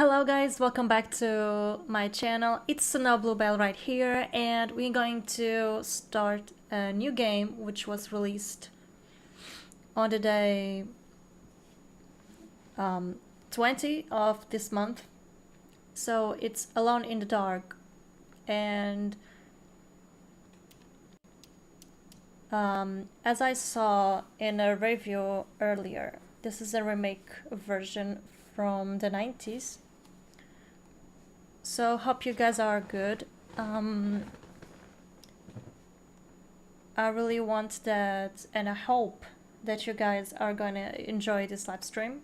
Hello guys, welcome back to my channel. It's SnowBlueBell right here, and we're going to start a new game which was released on the day 20 of this month. So it's Alone in the Dark, and as I saw in a review earlier, this is a remake version from the 90s. So hope you guys are good. I really want that, and I hope that you guys are gonna enjoy this live stream.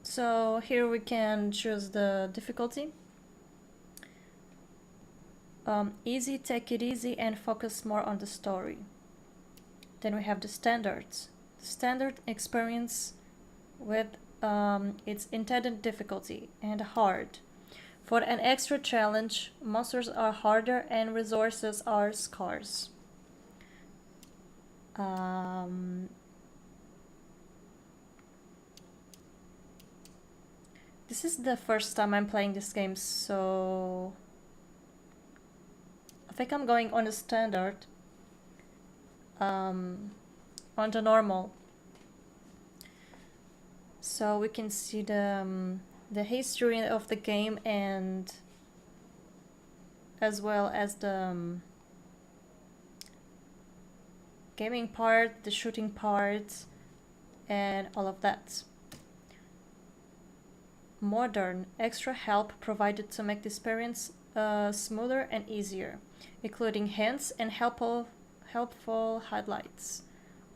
So here we can choose the difficulty. Easy, take it easy and focus more on the story. Then we have the standards. The standard experience with its intended difficulty and hard. For an extra challenge, monsters are harder and resources are scarce. This is the first time I'm playing this game, so I think I'm going on the standard, on the normal, so we can see the history of the game, and as well as the gaming part, the shooting part, and all of that. Modern, extra help provided to make the experience smoother and easier, including hints and helpful highlights.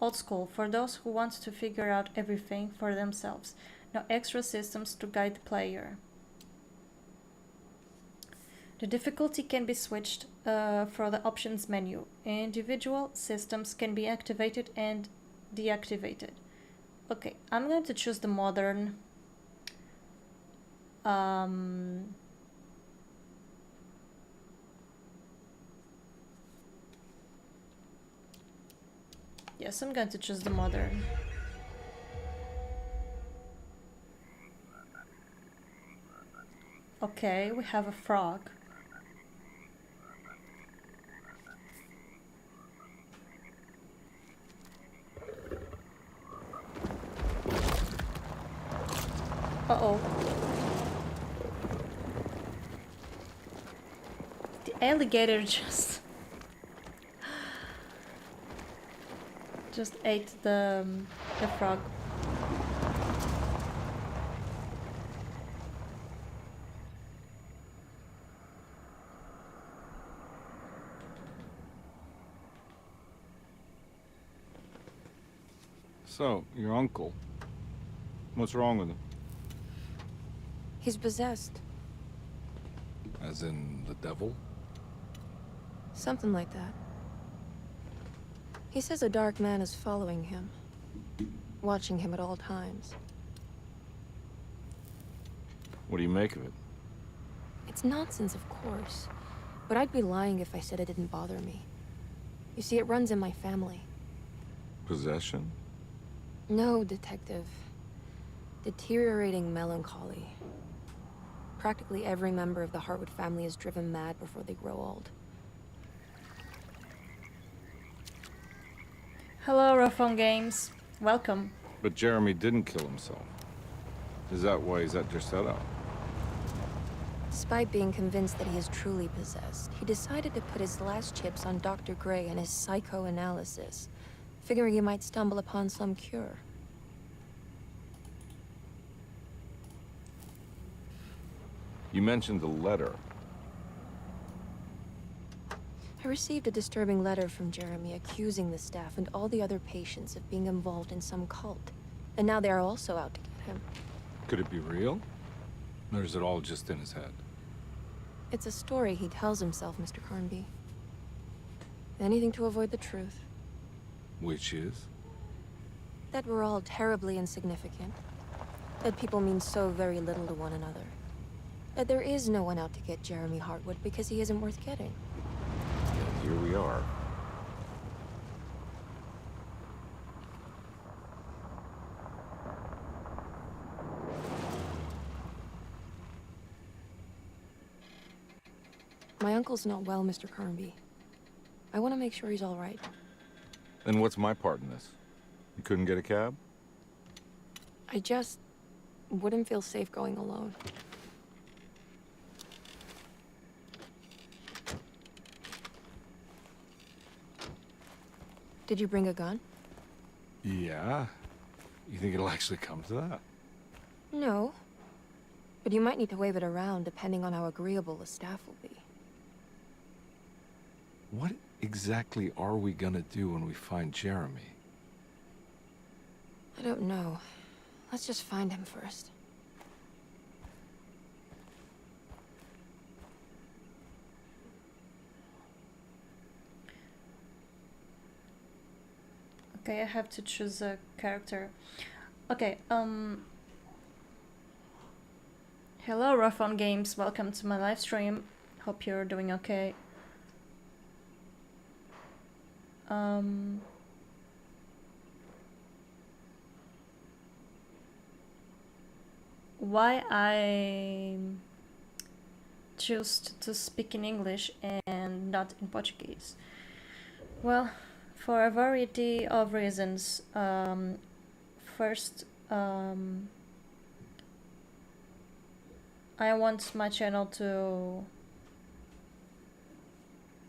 Old school, for those who want to figure out everything for themselves. No extra systems to guide the player. The difficulty can be switched from the options menu. Individual systems can be activated and deactivated. Okay, I'm going to choose the modern. Yes, I'm going to choose the modern. Okay, we have a frog. Uh-oh. The alligator just ate the frog. So, your uncle, what's wrong with him? He's possessed. As in the devil? Something like that. He says a dark man is following him, watching him at all times. What do you make of it? It's nonsense, of course, but I'd be lying if I said it didn't bother me. You see, it runs in my family. Possession? No, Detective. Deteriorating melancholy. Practically every member of the Hartwood family is driven mad before they grow old. Hello, Rofon Games. Welcome. But Jeremy didn't kill himself. Is that why he's at your setup? Despite being convinced that he is truly possessed, he decided to put his last chips on Dr. Gray and his psychoanalysis, figuring he might stumble upon some cure. You mentioned the letter. I received a disturbing letter from Jeremy accusing the staff and all the other patients of being involved in some cult. And now they are also out to get him. Could it be real? Or is it all just in his head? It's a story he tells himself, Mr. Carnby. Anything to avoid the truth. Which is? That we're all terribly insignificant. That people mean so very little to one another. That there is no one out to get Jeremy Hartwood because he isn't worth getting. And here we are. My uncle's not well, Mr. Carnby. I want to make sure he's all right. Then what's my part in this? You couldn't get a cab? I just wouldn't feel safe going alone. Did you bring a gun? Yeah. You think it'll actually come to that? No. But you might need to wave it around depending on how agreeable the staff will be. What exactly are we gonna do when we find Jeremy? I don't know. Let's just find him first. Okay, I have to choose a character. Okay, hello Rough on Games, welcome to my live stream. Hope you're doing okay. Why I choose to speak in English and not in Portuguese? Well, for a variety of reasons. First, I want my channel to,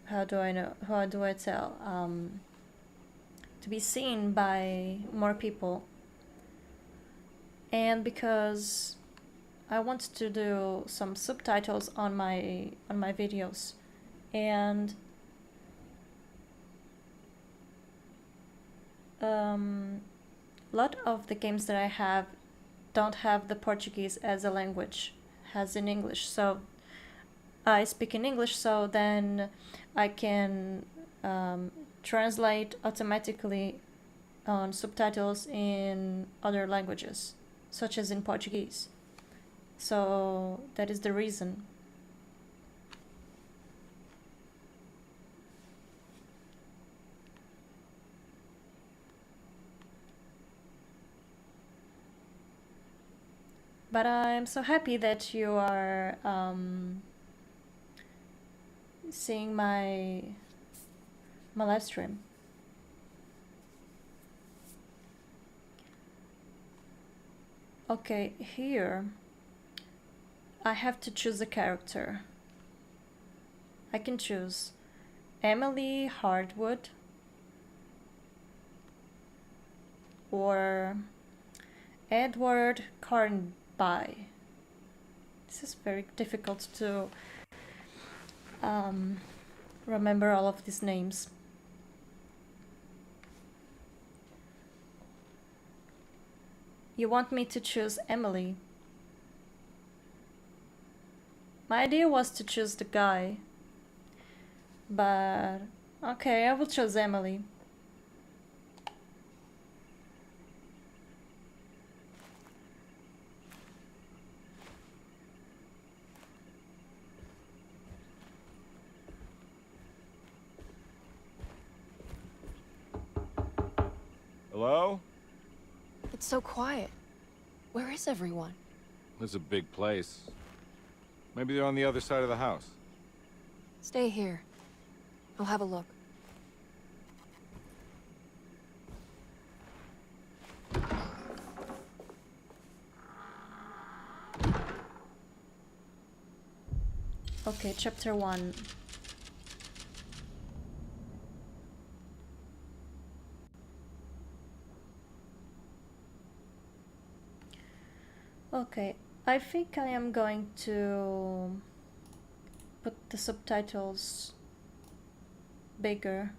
how do I tell, to be seen by more people, and because I want to do some subtitles on my videos, and a lot of the games that I have don't have the Portuguese as a language, has in English, so I speak in English, so then I can translate automatically on subtitles in other languages, such as in Portuguese. So that is the reason. But I'm so happy that you are seeing my live stream. Okay, here I have to choose a character. I can choose Emily Hardwood or Edward Carnby. This is very difficult to remember all of these names. You want me to choose Emily? My idea was to choose the guy, but okay, I will choose Emily. Hello? It's so quiet. Where is everyone? This is a big place. Maybe they're on the other side of the house. Stay here. I'll have a look. Okay, chapter 1. Okay, I think I am going to put the subtitles bigger.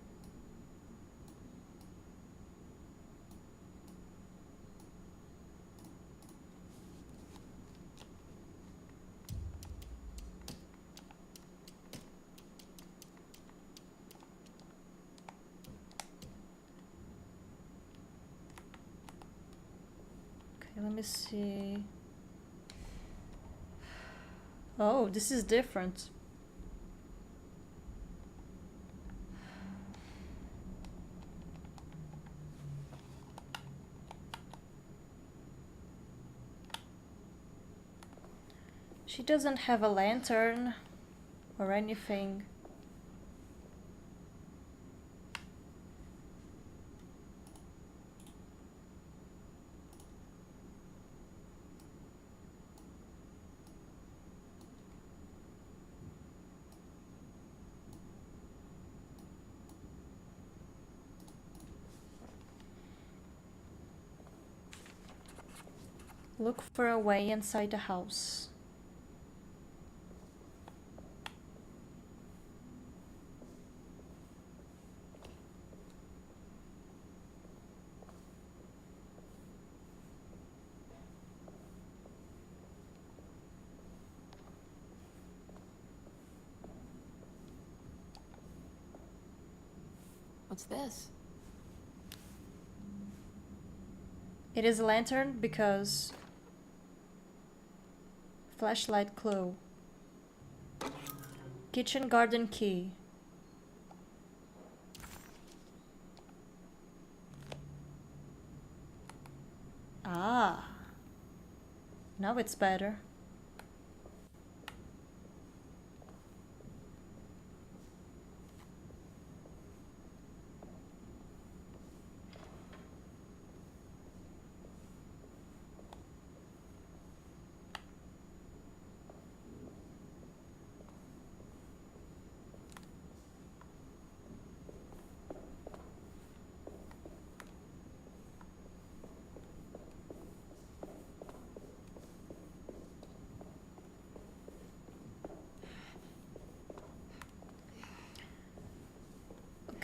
Okay, let me see. Oh, this is different. She doesn't have a lantern or anything. Look for a way inside the house. What's this? It is a lantern because flashlight clue. Kitchen garden key. Ah, now it's better.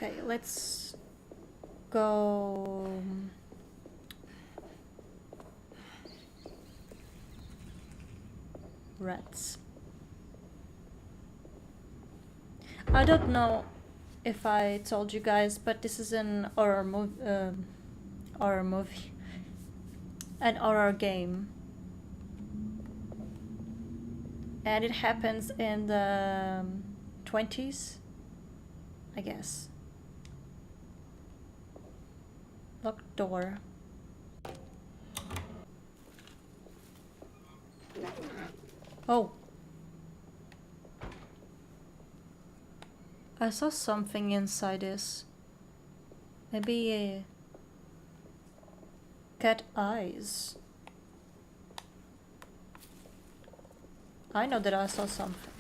Okay, let's go. Rats. I don't know if I told you guys, but this is an horror movie, an horror game, and it happens in the 20s, I guess. Locked door. Oh. I saw something inside this. Maybe cat eyes. I know that I saw something.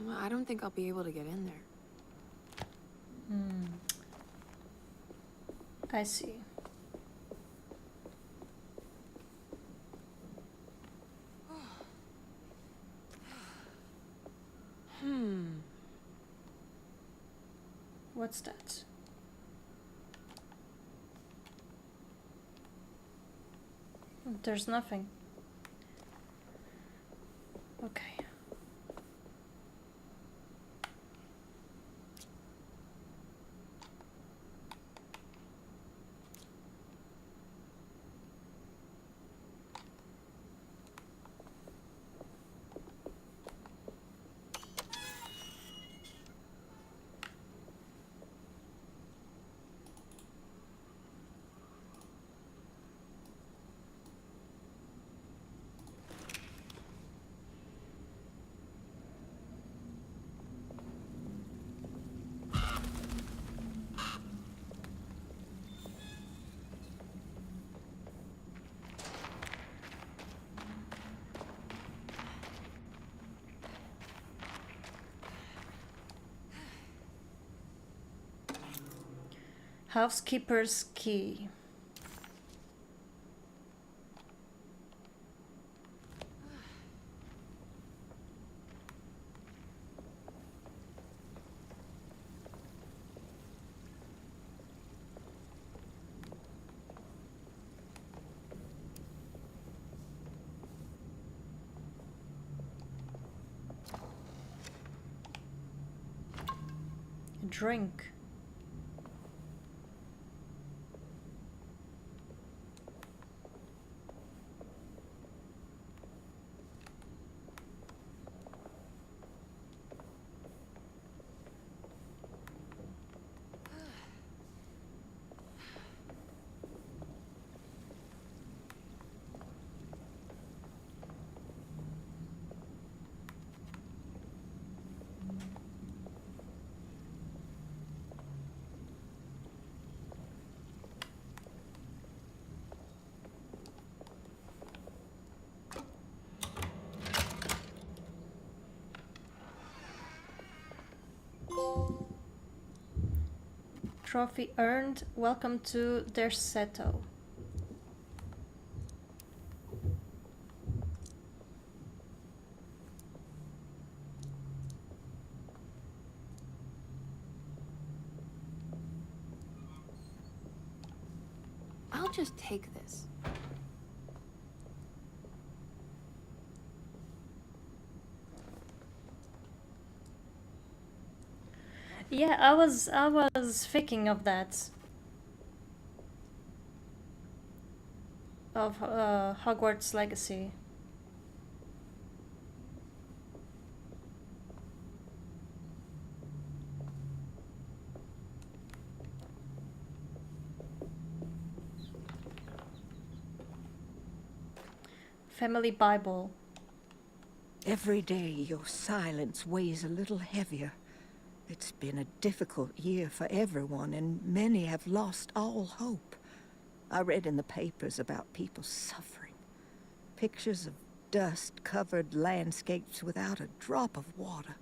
Well, I don't think I'll be able to get in there. I see. What's that? There's nothing. Okay. Housekeeper's key. Drink. Trophy earned. Welcome to Derceto. I'll just take this. Yeah, I was thinking of that. Of Hogwarts Legacy. Family Bible. Every day your silence weighs a little heavier. It's been a difficult year for everyone, and many have lost all hope. I read in the papers about people suffering. Pictures of dust-covered landscapes without a drop of water.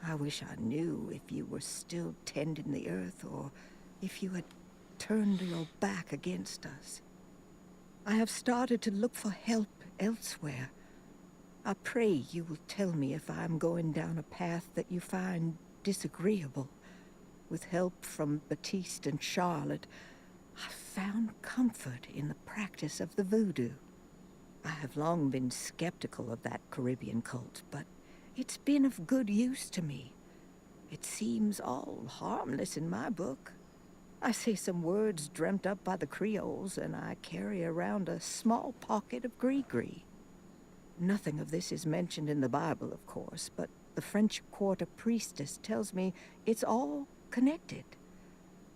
I wish I knew if you were still tending the earth, or if you had turned your back against us. I have started to look for help elsewhere. I pray you will tell me if I am going down a path that you find disagreeable. With help from Baptiste and Charlotte, I found comfort in the practice of the voodoo. I have long been skeptical of that Caribbean cult, but it's been of good use to me. It seems all harmless in my book. I say some words dreamt up by the Creoles, and I carry around a small pocket of gree-gree. Nothing of this is mentioned in the Bible, of course, but the French Quarter priestess tells me it's all connected.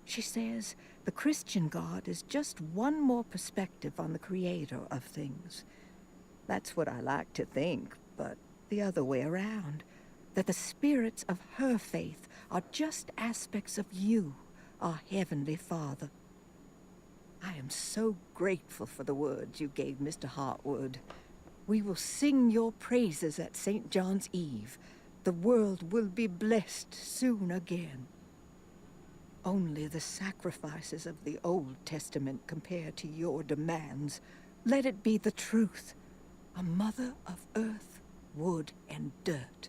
She says the Christian God is just one more perspective on the creator of things. That's what I like to think, but the other way around. That the spirits of her faith are just aspects of you, our Heavenly Father. I am so grateful for the words you gave Mr. Hartwood. We will sing your praises at St. John's Eve. The world will be blessed soon again. Only the sacrifices of the Old Testament compare to your demands. Let it be the truth. A mother of earth, wood, and dirt.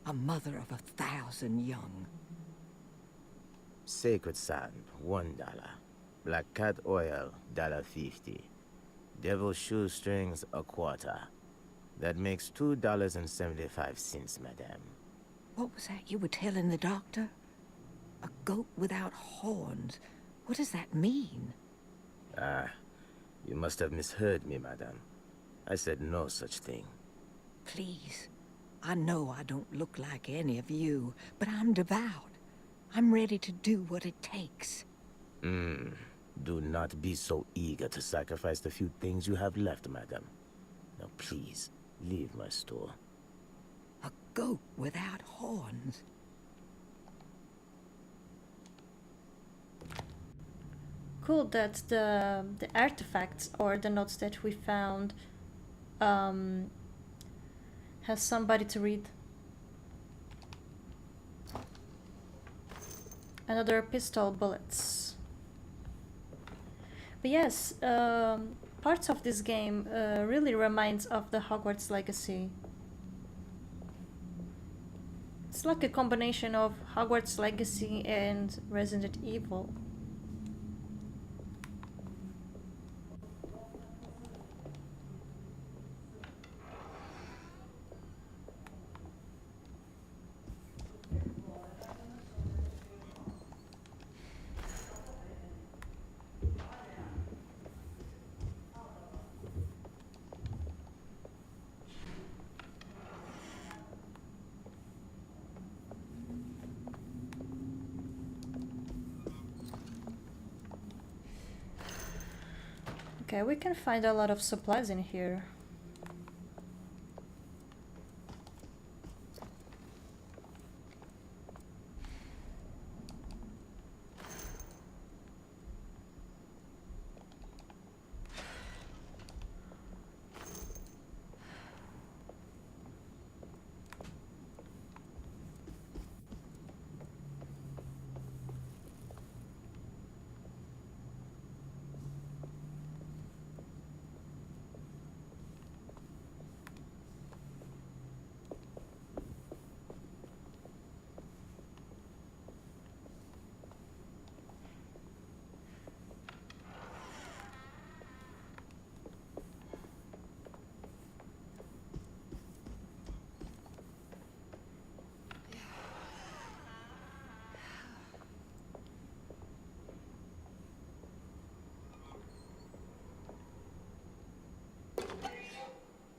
A mother of 1,000 young. Sacred sand, $1. Black cat oil, $1.50. Devil shoestrings, a quarter. That makes $2.75, madame. What was that you were telling the doctor? A goat without horns. What does that mean? Ah, you must have misheard me, madame. I said no such thing. Please. I know I don't look like any of you, but I'm devout. I'm ready to do what it takes. Do not be so eager to sacrifice the few things you have left, madame. Now please, leave my store. A goat without horns. Cool that the artifacts or the notes that we found has somebody to read. Another pistol bullets. But yes, parts of this game really reminds of the Hogwarts Legacy. It's like a combination of Hogwarts Legacy and Resident Evil. Okay, we can find a lot of supplies in here.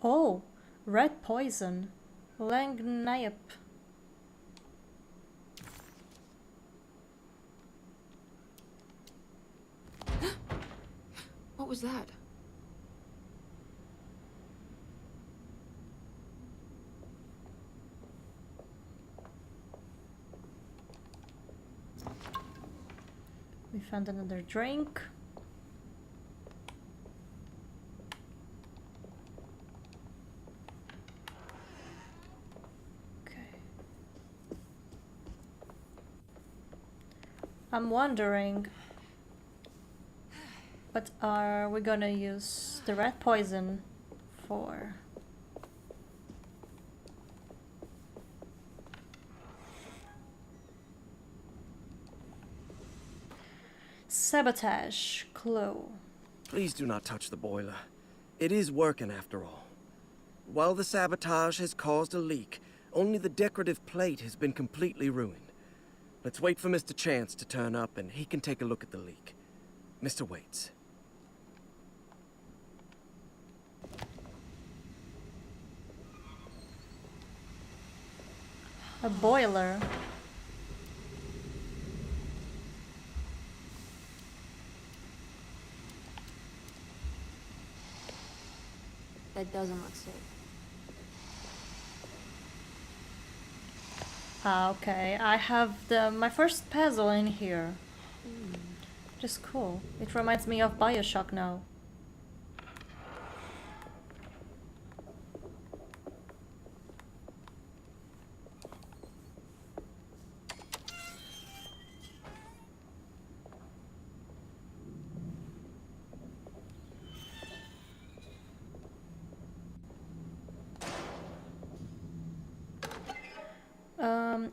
Oh, red poison. Langniep. What was that? We found another drink. Okay. I'm wondering, what are we gonna use the red poison for? Sabotage clue. Please do not touch the boiler. It is working after all. While the sabotage has caused a leak, only the decorative plate has been completely ruined. Let's wait for Mr. Chance to turn up and he can take a look at the leak. Mr. Waits. A boiler. That doesn't look safe. Ah, okay. I have my first puzzle in here. Just cool. It reminds me of BioShock now.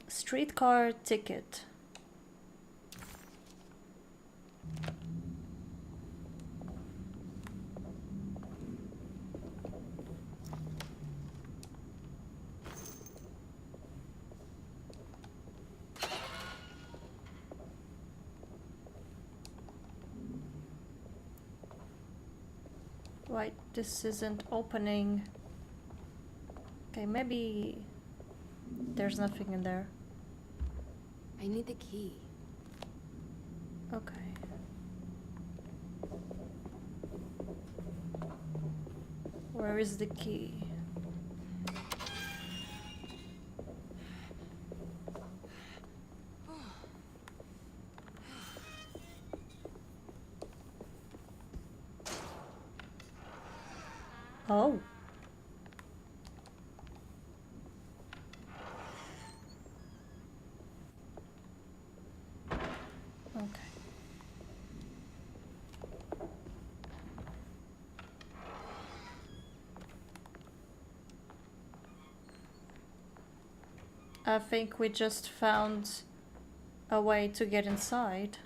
Streetcar ticket. Wait, this isn't opening. Okay, maybe there's nothing in there. I need the key. Okay. Where is the key? Oh. Okay. I think we just found a way to get inside.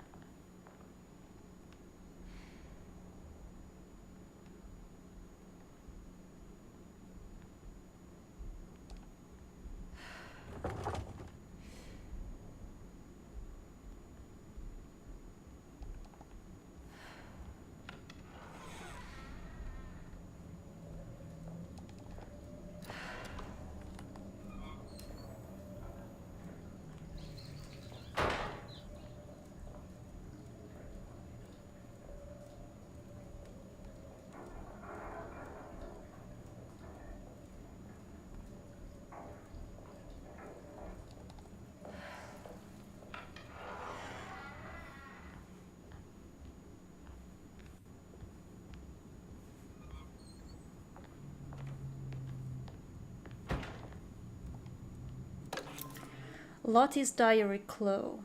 Lottie's diary clue.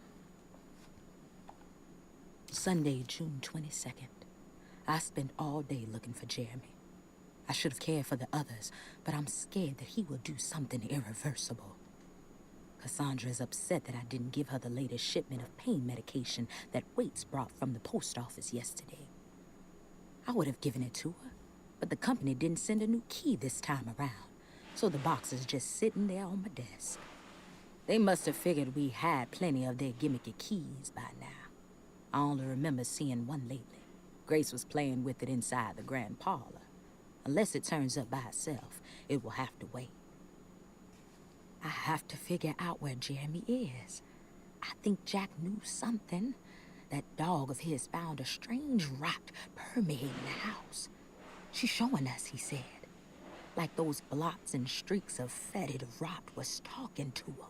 Sunday, June 22nd. I spent all day looking for Jeremy. I should have cared for the others, but I'm scared that he will do something irreversible. Cassandra is upset that I didn't give her the latest shipment of pain medication that Waits brought from the post office yesterday. I would have given it to her, but the company didn't send a new key this time around, so the box is just sitting there on my desk. They must have figured we had plenty of their gimmicky keys by now. I only remember seeing one lately. Grace was playing with it inside the grand parlor. Unless it turns up by itself, it will have to wait. I have to figure out where Jeremy is. I think Jack knew something. That dog of his found a strange rot permeating the house. She's showing us, he said. Like those blots and streaks of fetid rot was talking to him.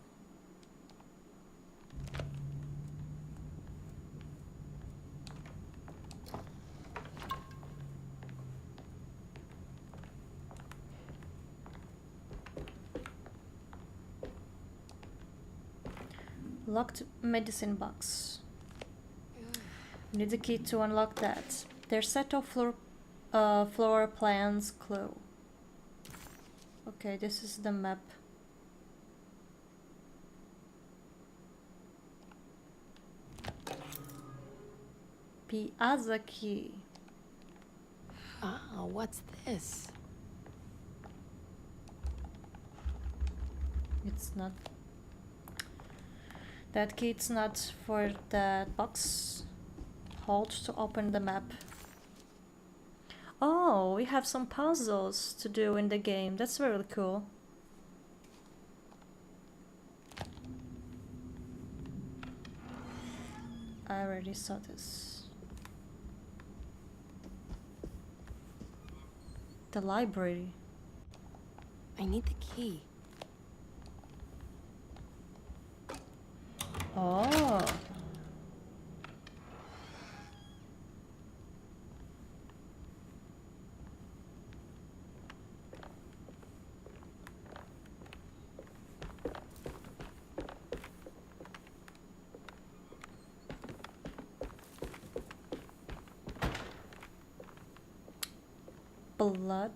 Locked medicine box. Need the key to unlock that. Their set of floor plans clue. Okay, this is the map. Piazza key. Oh, what's this? It's not. That key, it's not for that box. Hold to open the map. Oh, we have some puzzles to do in the game. That's really cool. I already saw this. The library. I need the key. Oh. Blood.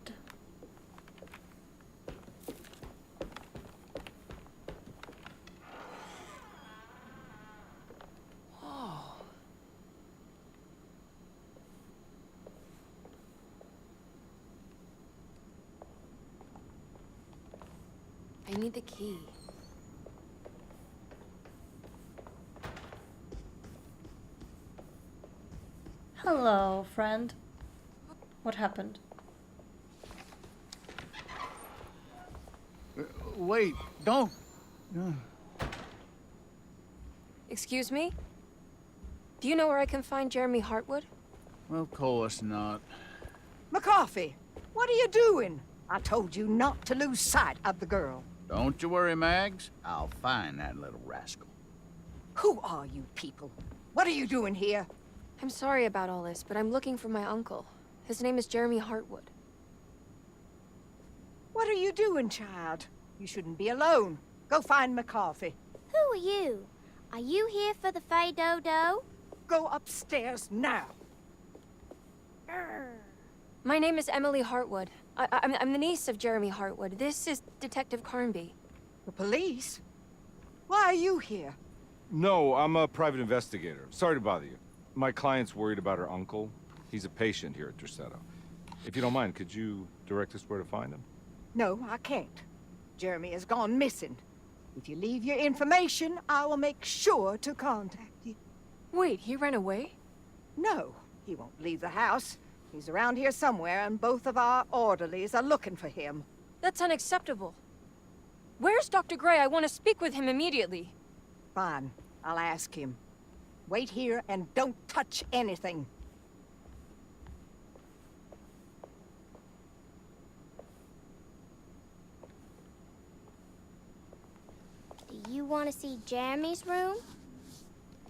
I need the key. Hello, friend. What happened? Wait, don't. Excuse me? Do you know where I can find Jeremy Hartwood? Of course not. McCarthy, what are you doing? I told you not to lose sight of the girl. Don't you worry, Mags. I'll find that little rascal. Who are you people? What are you doing here? I'm sorry about all this, but I'm looking for my uncle. His name is Jeremy Hartwood. What are you doing, child? You shouldn't be alone. Go find McCarthy. Who are you? Are you here for the Fay Dodo? Go upstairs now. My name is Emily Hartwood. I'm the niece of Jeremy Hartwood. This is Detective Carnby. The police? Why are you here? No, I'm a private investigator. Sorry to bother you. My client's worried about her uncle. He's a patient here at Derceto. If you don't mind, could you direct us where to find him? No, I can't. Jeremy has gone missing. If you leave your information, I will make sure to contact you. Wait, he ran away? No, he won't leave the house. He's around here somewhere, and both of our orderlies are looking for him. That's unacceptable. Where's Dr. Gray? I want to speak with him immediately. Fine, I'll ask him. Wait here and don't touch anything. Do you want to see Jeremy's room?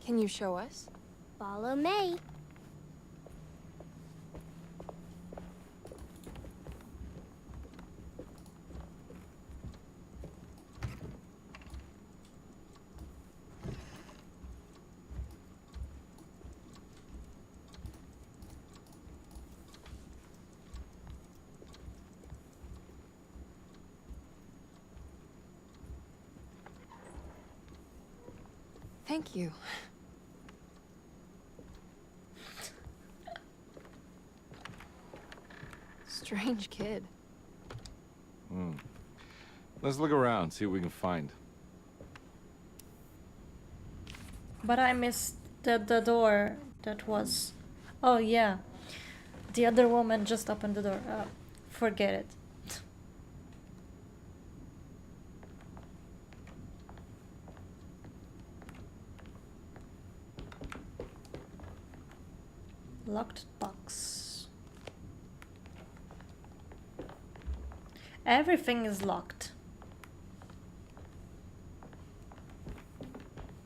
Can you show us? Follow me. Thank you. Strange kid. Let's look around, see what we can find. But I missed the door that was... Oh yeah. The other woman just opened the door. Forget it. Locked box. Everything is locked.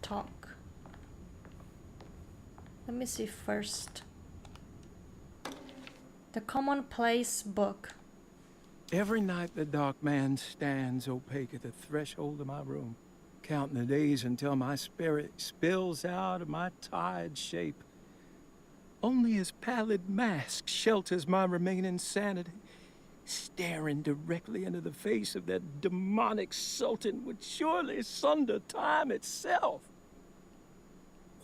Talk. Let me see first. The Commonplace book. Every night the dark man stands opaque at the threshold of my room, counting the days until my spirit spills out of my tired shape. Only his pallid mask shelters my remaining sanity. Staring directly into the face of that demonic sultan would surely sunder time itself.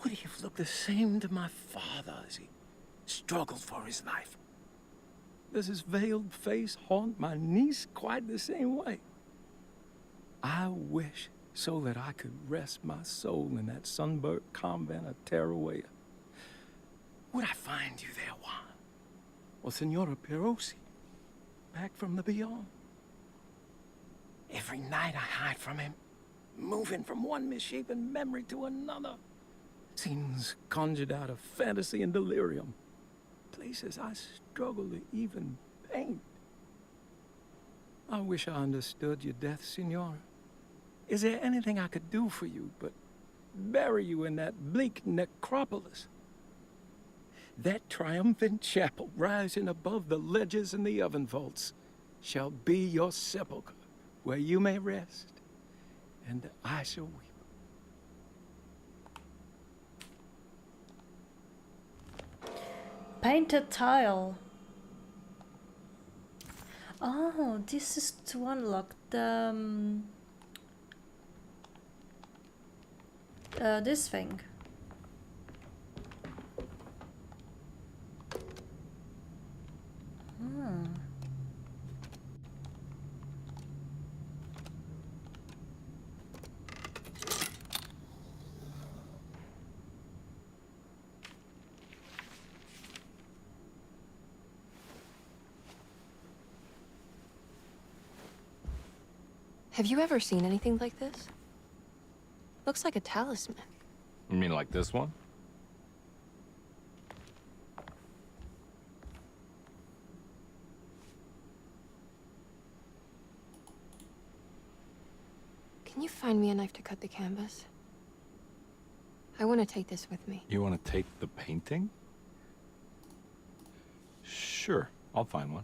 Would he have looked the same to my father as he struggled for his life? Does his veiled face haunt my niece quite the same way? I wish so that I could rest my soul in that sunburnt convent of Teruel. Would I find you there, Juan? Or Senora Perosi, back from the beyond? Every night I hide from him, moving from one misshapen memory to another. Scenes conjured out of fantasy and delirium. Places I struggle to even paint. I wish I understood your death, Senora. Is there anything I could do for you but bury you in that bleak necropolis? That triumphant chapel rising above the ledges and the oven vaults shall be your sepulchre, where you may rest, and I shall weep. Painted tile. Oh, this is to unlock the this thing. Have you ever seen anything like this? Looks like a talisman. You mean like this one? Can you find me a knife to cut the canvas? I want to take this with me. You want to take the painting? Sure, I'll find one.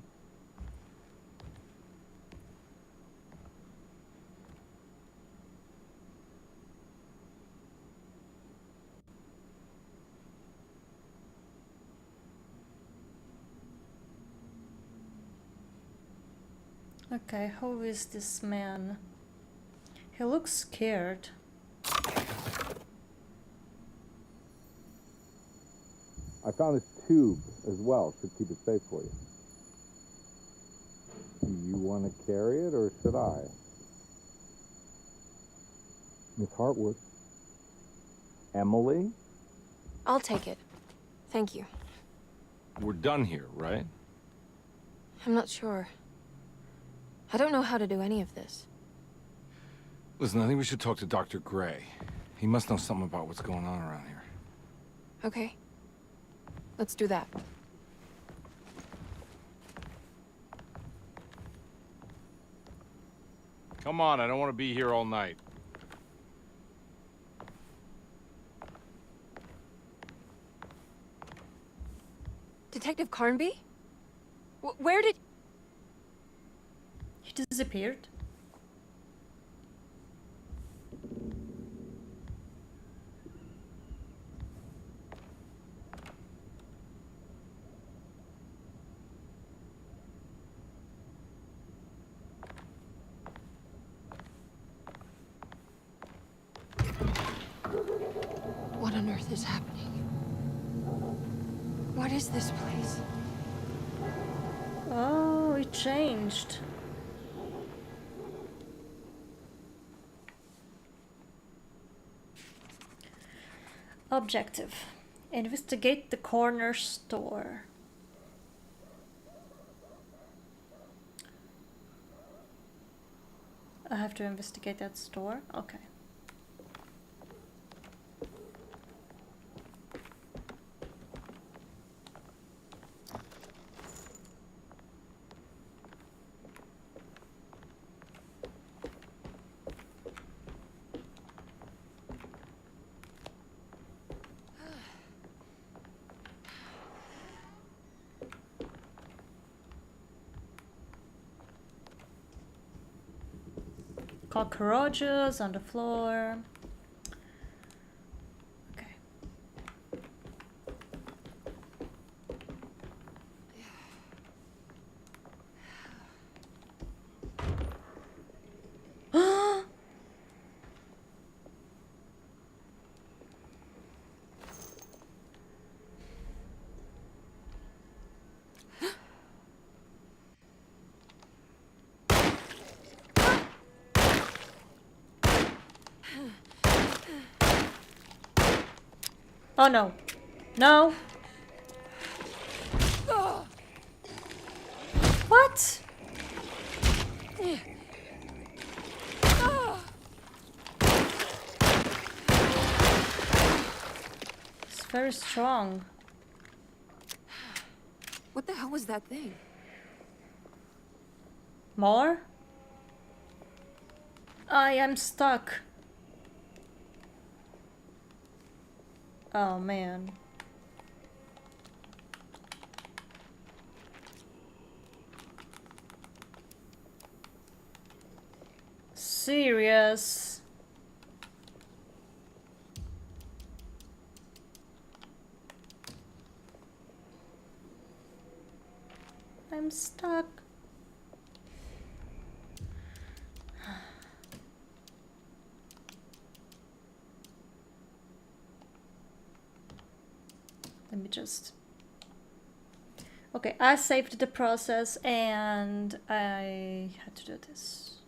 Okay, who is this man? He looks scared. I found this tube as well. Should keep it safe for you. Do you want to carry it, or should I? Miss Hartwood. Emily? I'll take it. Thank you. We're done here, right? I'm not sure. I don't know how to do any of this. Listen, I think we should talk to Dr. Gray. He must know something about what's going on around here. Okay. Let's do that. Come on, I don't want to be here all night. Detective Carnby? Where did... He disappeared. What on earth is happening? What is this place? Oh, it changed. Objective. Investigate the corner store. I have to investigate that store? Okay. Cockroaches on the floor. Okay. Oh no. No. What? It's very strong. What the hell was that thing? More? I am stuck. Oh man. Serious? I'm stuck. Let me just... Okay, I saved the process and I had to do this.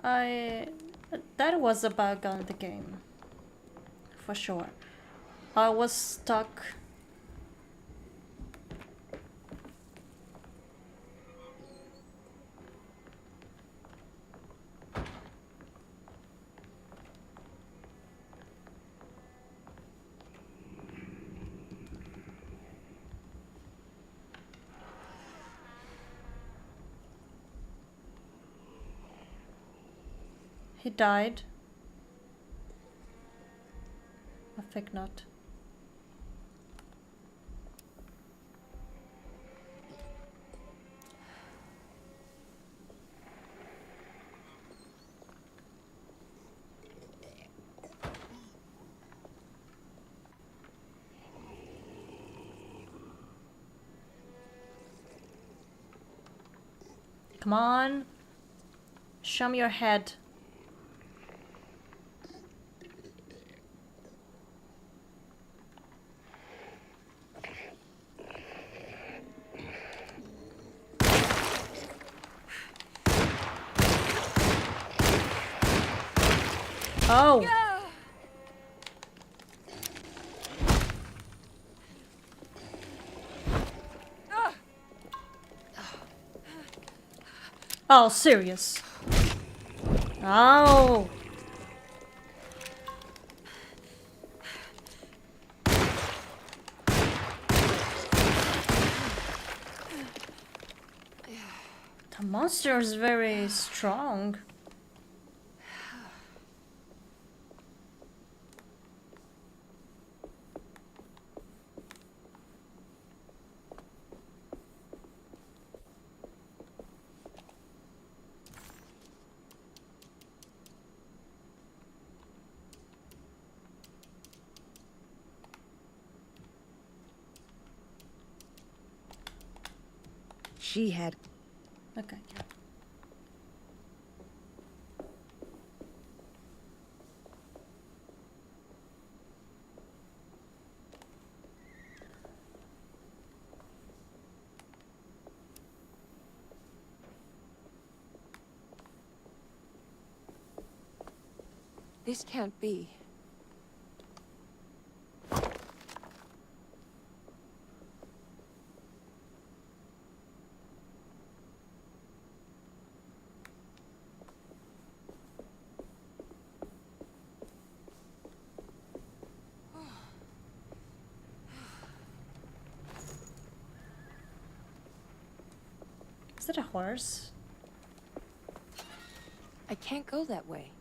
Okay. That was a bug on the game. For sure. I was stuck. He died. I think not. Come on. Show me your head. Oh. Oh, serious. Oh. The monster is very strong. She had... Okay. This can't be. Is that a horse? I can't go that way.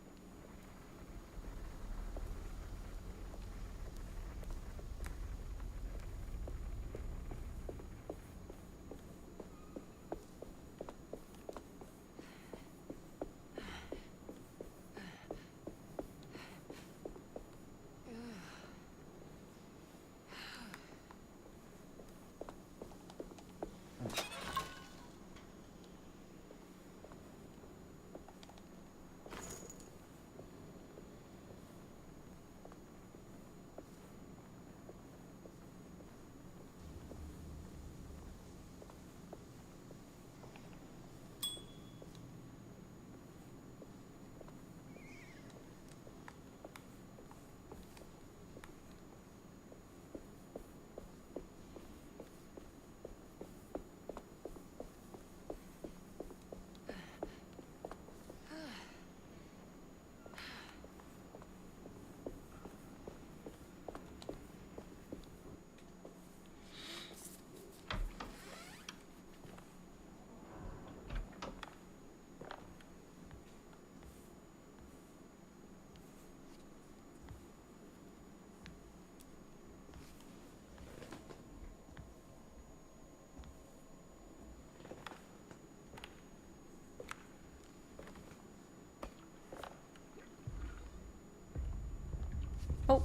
Oh.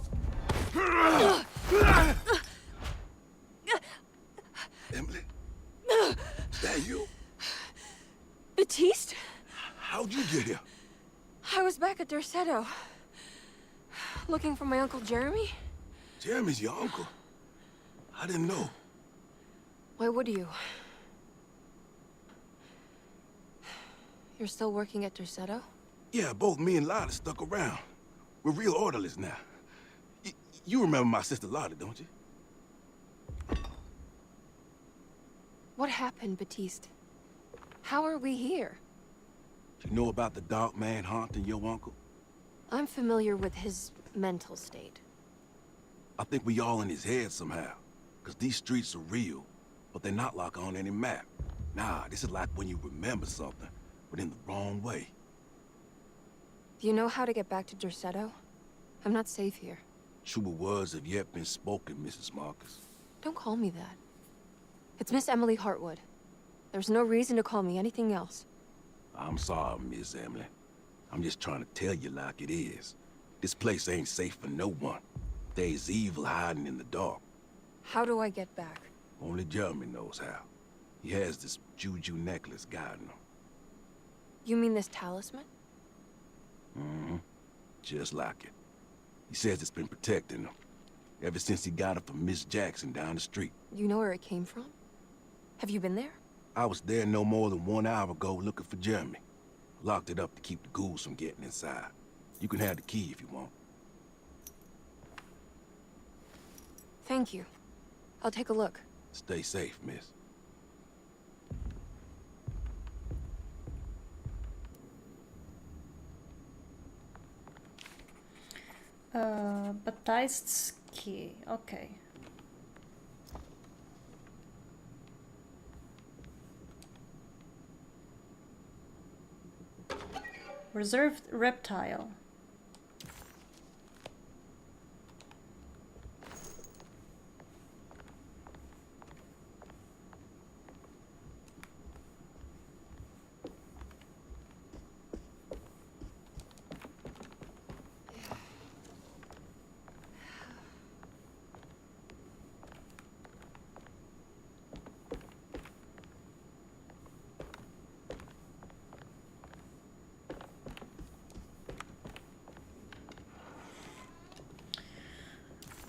Emily? Is that you? Baptiste? How'd you get here? I was back at Derceto. Looking for my Uncle Jeremy? Jeremy's your uncle. I didn't know. Why would you? You're still working at Derceto? Yeah, both me and Lotta stuck around. We're real orderlies now. You remember my sister Lotta, don't you? What happened, Baptiste? How are we here? You know about the dark man haunting your uncle? I'm familiar with his mental state. I think we all in his head somehow. Because these streets are real, but they're not like on any map. Nah, this is like when you remember something, but in the wrong way. Do you know how to get back to Derceto? I'm not safe here. Truer words have yet been spoken, Mrs. Marcus. Don't call me that. It's Miss Emily Hartwood. There's no reason to call me anything else. I'm sorry, Miss Emily. I'm just trying to tell you like it is. This place ain't safe for no one. There's evil hiding in the dark. How do I get back? Only Jeremy knows how. He has this juju necklace guiding him. You mean this talisman? Mm-hmm. Just like it. He says it's been protecting him ever since he got it from Miss Jackson down the street. You know where it came from? Have you been there? I was there no more than 1 hour ago looking for Jeremy. Locked it up to keep the ghouls from getting inside. You can have the key if you want. Thank you. I'll take a look. Stay safe, miss. Baptized's key. Okay. Reserved reptile.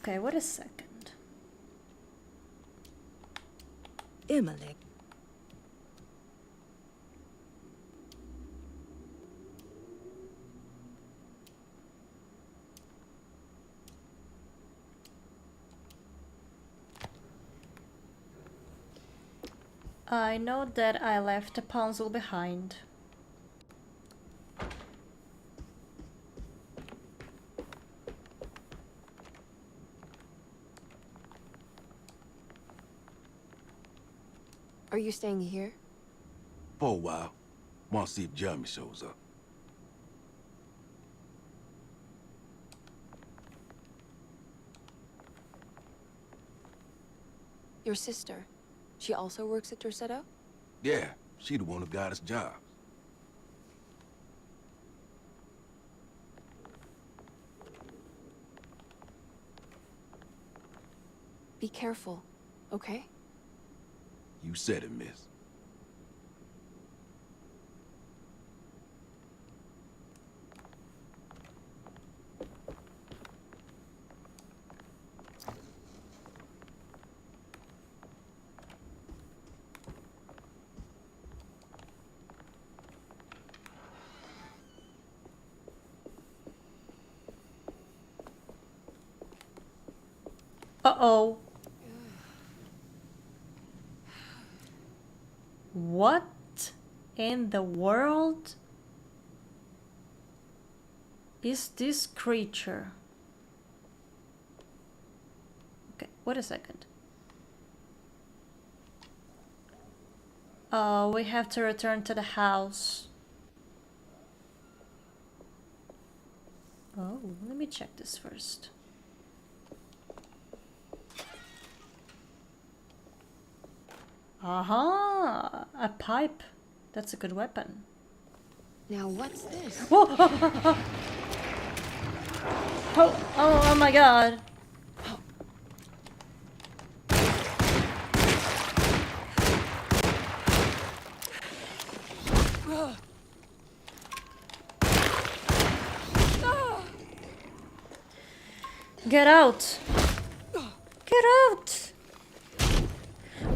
Okay, wait a second. Gamelink. I know that I left a puzzle behind. Are you staying here? For a while. Want to see if Jeremy shows up. Your sister. She also works at Dorsetto? Yeah, she the one who got us jobs. Be careful, okay? You said it, miss. Uh-oh. What in the world is this creature? Okay, wait a second. We have to return to the house. Oh, let me check this first. Aha! A pipe. That's a good weapon. Now what's this? Whoa! Oh my god. Get out! Get out!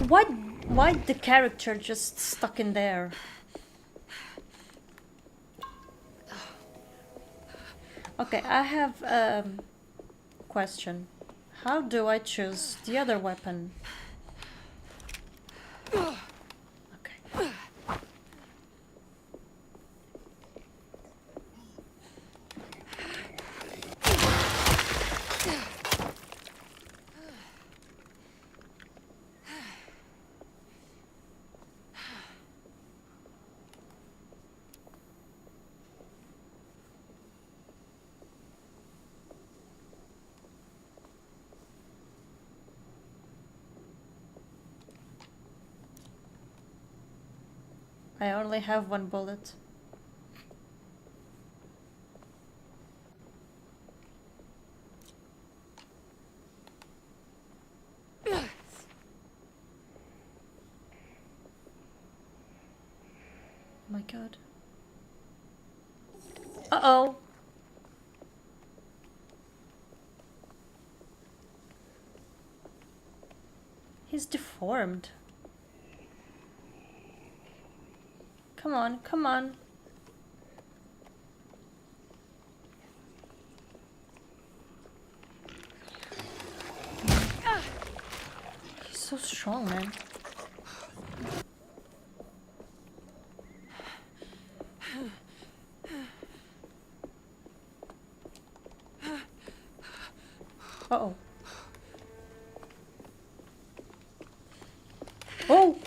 Why the character just stuck in there? Okay, I have a question. How do I choose the other weapon? Okay. I only have one bullet. My god. Uh-oh. He's deformed. Come on, come on. He's so strong, man. Uh-oh. Oh!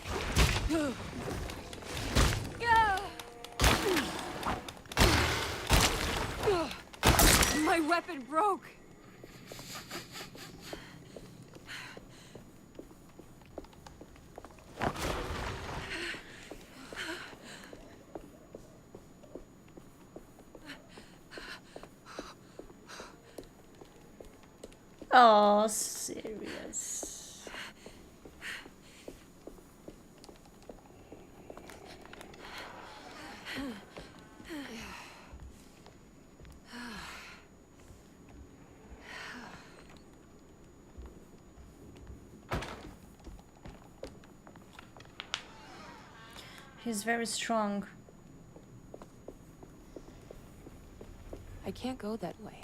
My weapon broke. Oh, serious. He's very strong. I can't go that way.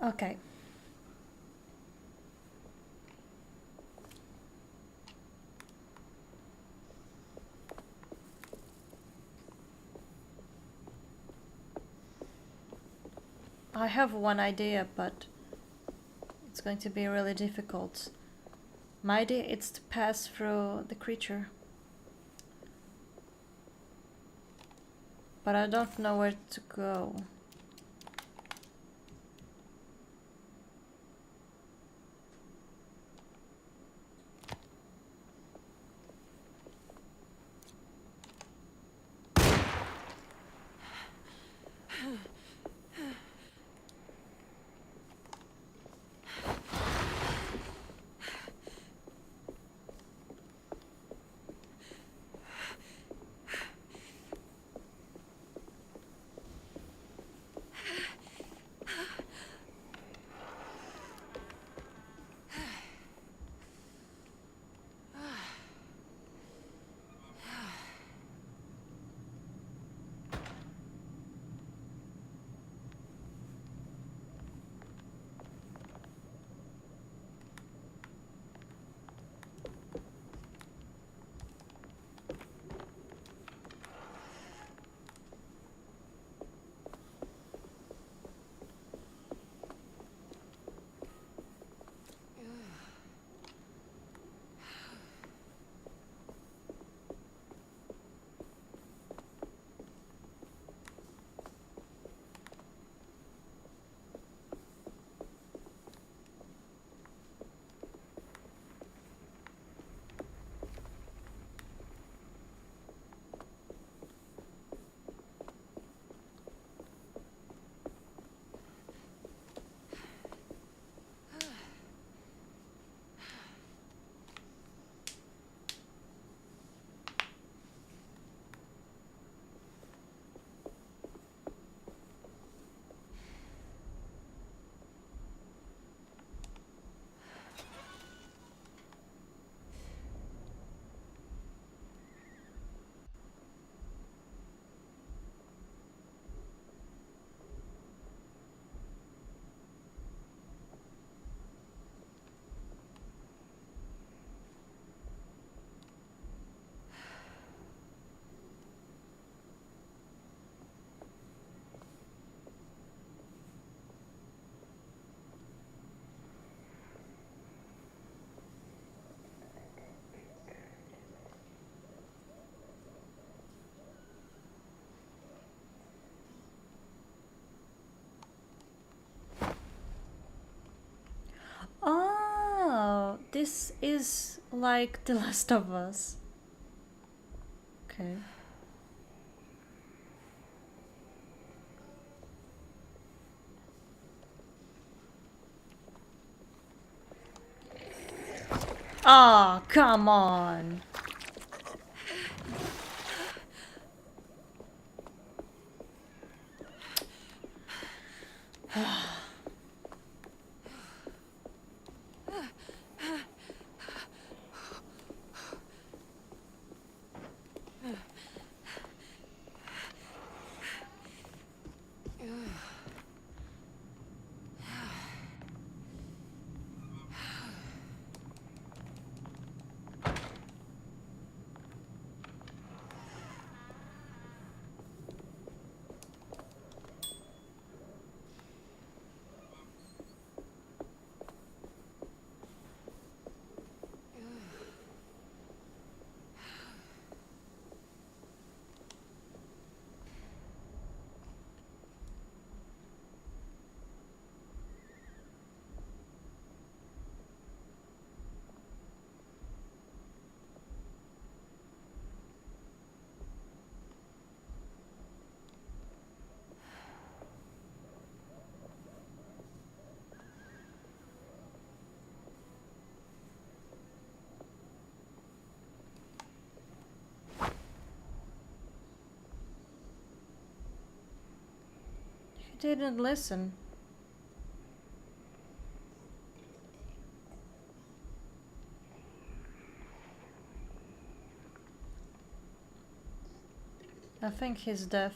Okay. I have one idea, but it's going to be really difficult. My idea is to pass through the creature. But I don't know where to go. this is like The Last of Us. Okay. Oh, come on. He didn't listen. I think he's deaf.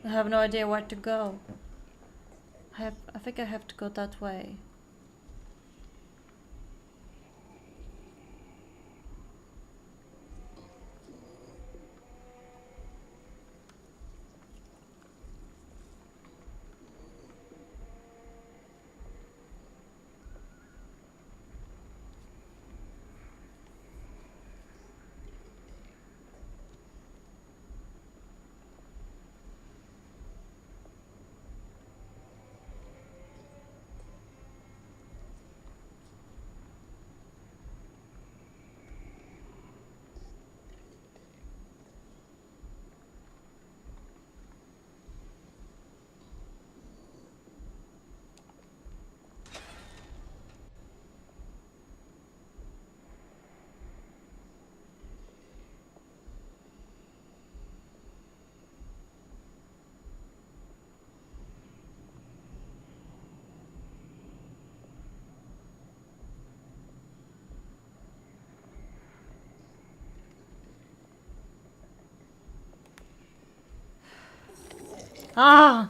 I have no idea where to go. I think I have to go that way. Ah!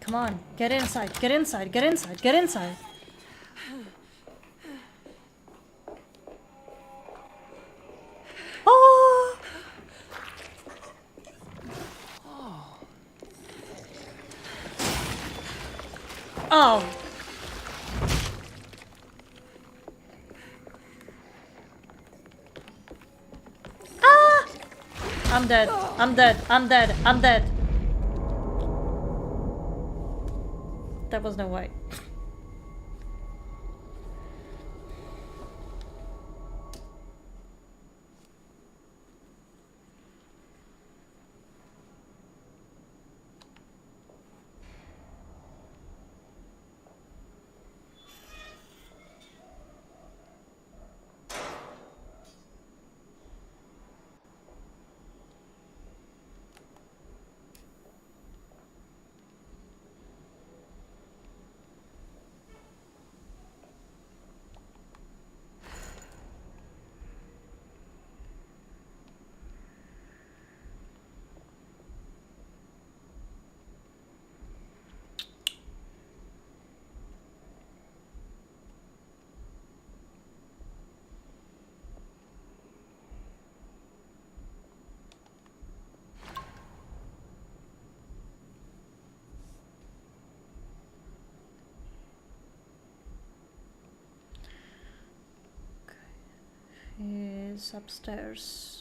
Come on, get inside, get inside, get inside, get inside. Oh! Oh! Ah! I'm dead, I'm dead, I'm dead, I'm dead. There was no way. is upstairs.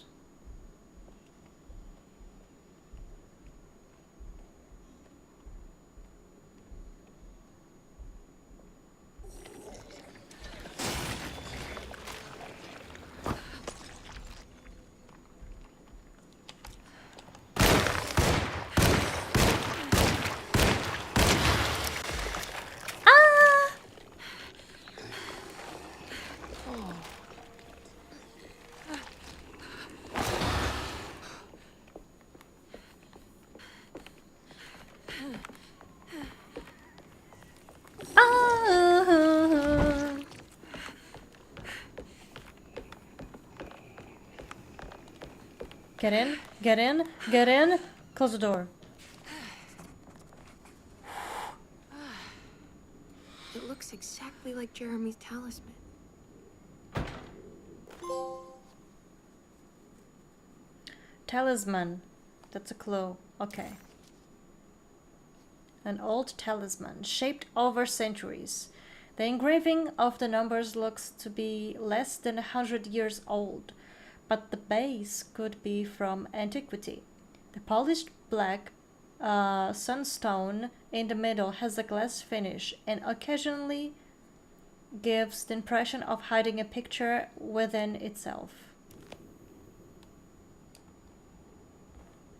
Get in, get in, get in. Close the door. It looks exactly like Jeremy's talisman. Talisman. That's a clue. Okay. An old talisman, shaped over centuries. The engraving of the numbers looks to be less than 100 years old, but the base could be from antiquity. The polished black sunstone in the middle has a glass finish and occasionally gives the impression of hiding a picture within itself.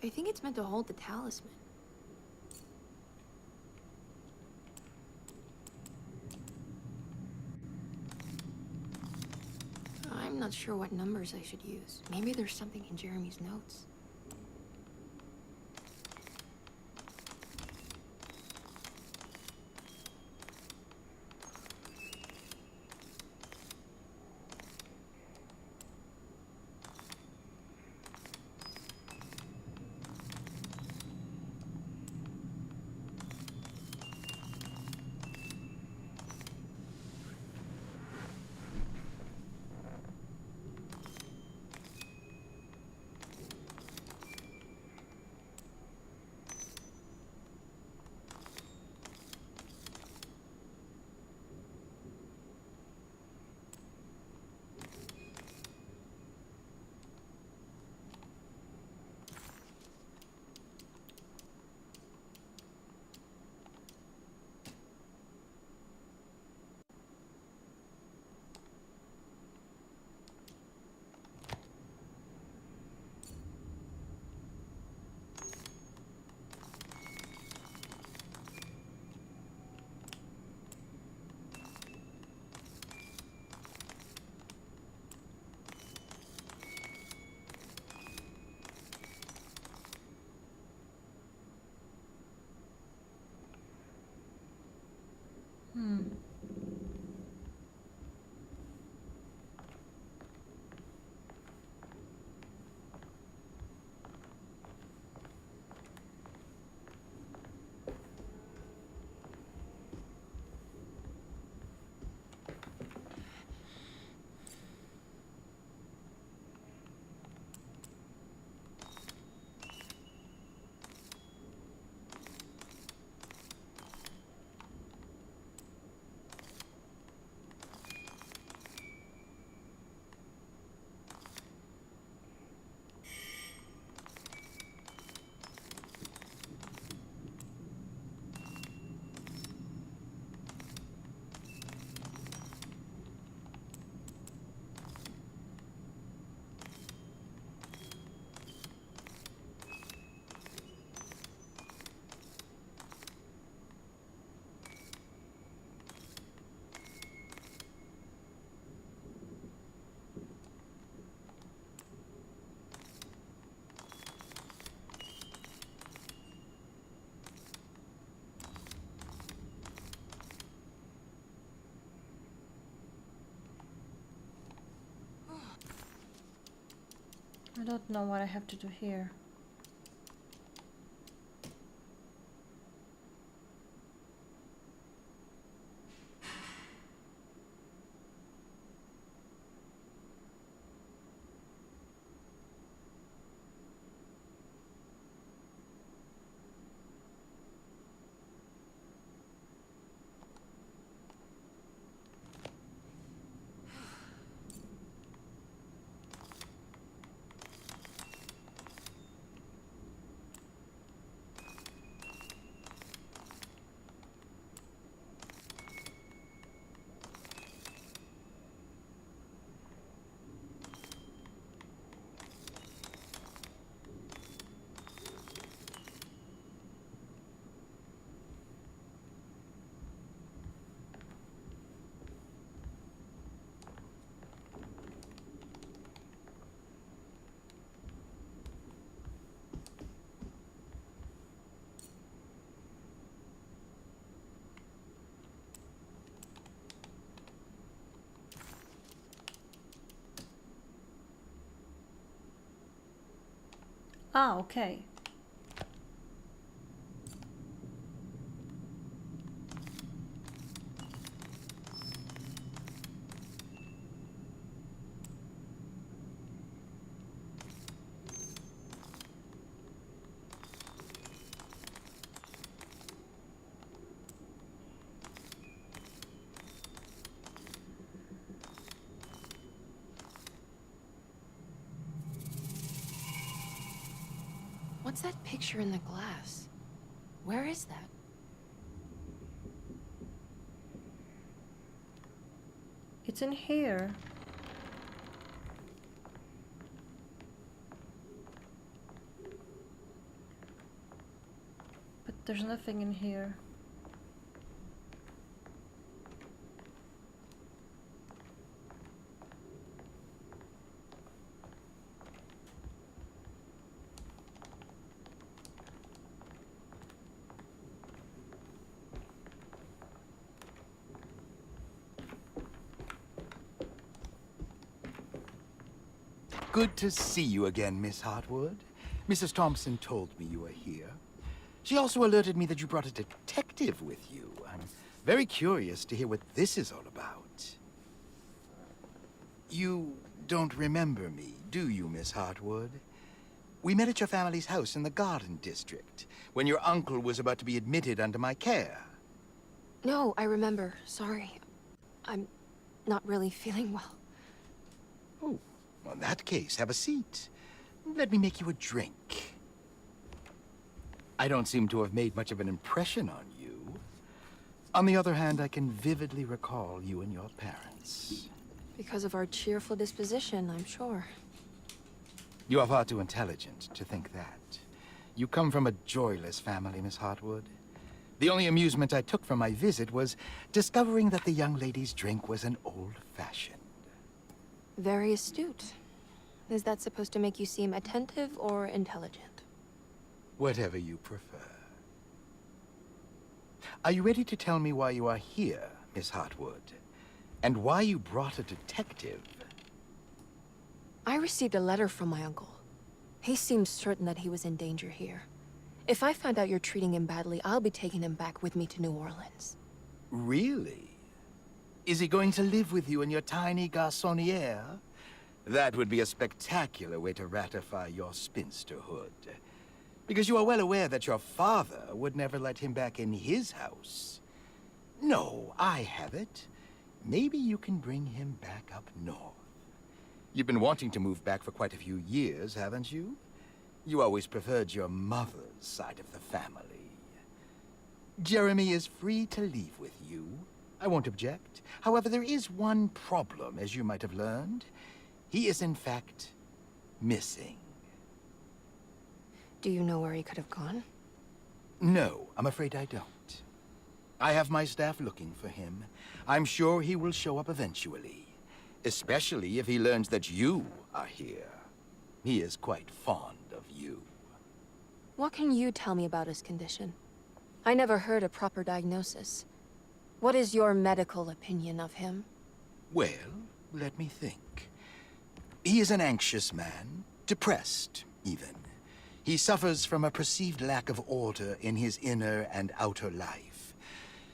I think it's meant to hold the talisman. I'm not sure what numbers I should use. Maybe there's something in Jeremy's notes. I don't know what I have to do here. Ah, okay. What's that picture in the glass? Where is that? It's in here. But there's nothing in here. Good to see you again, Miss Hartwood. Mrs. Thompson told me you were here. She also alerted me that you brought a detective with you. I'm very curious to hear what this is all about. You don't remember me, do you, Miss Hartwood? We met at your family's house in the Garden District, when your uncle was about to be admitted under my care. No, I remember. Sorry. I'm not really feeling well. Oh. Well, in that case, have a seat. Let me make you a drink. I don't seem to have made much of an impression on you. On the other hand, I can vividly recall you and your parents. Because of our cheerful disposition, I'm sure. You are far too intelligent to think that. You come from a joyless family, Miss Hartwood. The only amusement I took from my visit was discovering that the young lady's drink was an old-fashioned. Very astute. Is that supposed to make you seem attentive or intelligent? Whatever you prefer. Are you ready to tell me why you are here, Miss Hartwood? And why you brought a detective? I received a letter from my uncle. He seems certain that he was in danger here. If I find out you're treating him badly, I'll be taking him back with me to New Orleans. Really? Is he going to live with you in your tiny garçonniere? That would be a spectacular way to ratify your spinsterhood. Because you are well aware that your father would never let him back in his house. No, I have it. Maybe you can bring him back up north. You've been wanting to move back for quite a few years, haven't you? You always preferred your mother's side of the family. Jeremy is free to leave with you. I won't object. However, there is one problem, as you might have learned. He is, in fact, missing. Do you know where he could have gone? No, I'm afraid I don't. I have my staff looking for him. I'm sure he will show up eventually. Especially if he learns that you are here. He is quite fond of you. What can you tell me about his condition? I never heard a proper diagnosis. What is your medical opinion of him? Well, let me think. He is an anxious man, depressed, even. He suffers from a perceived lack of order in his inner and outer life.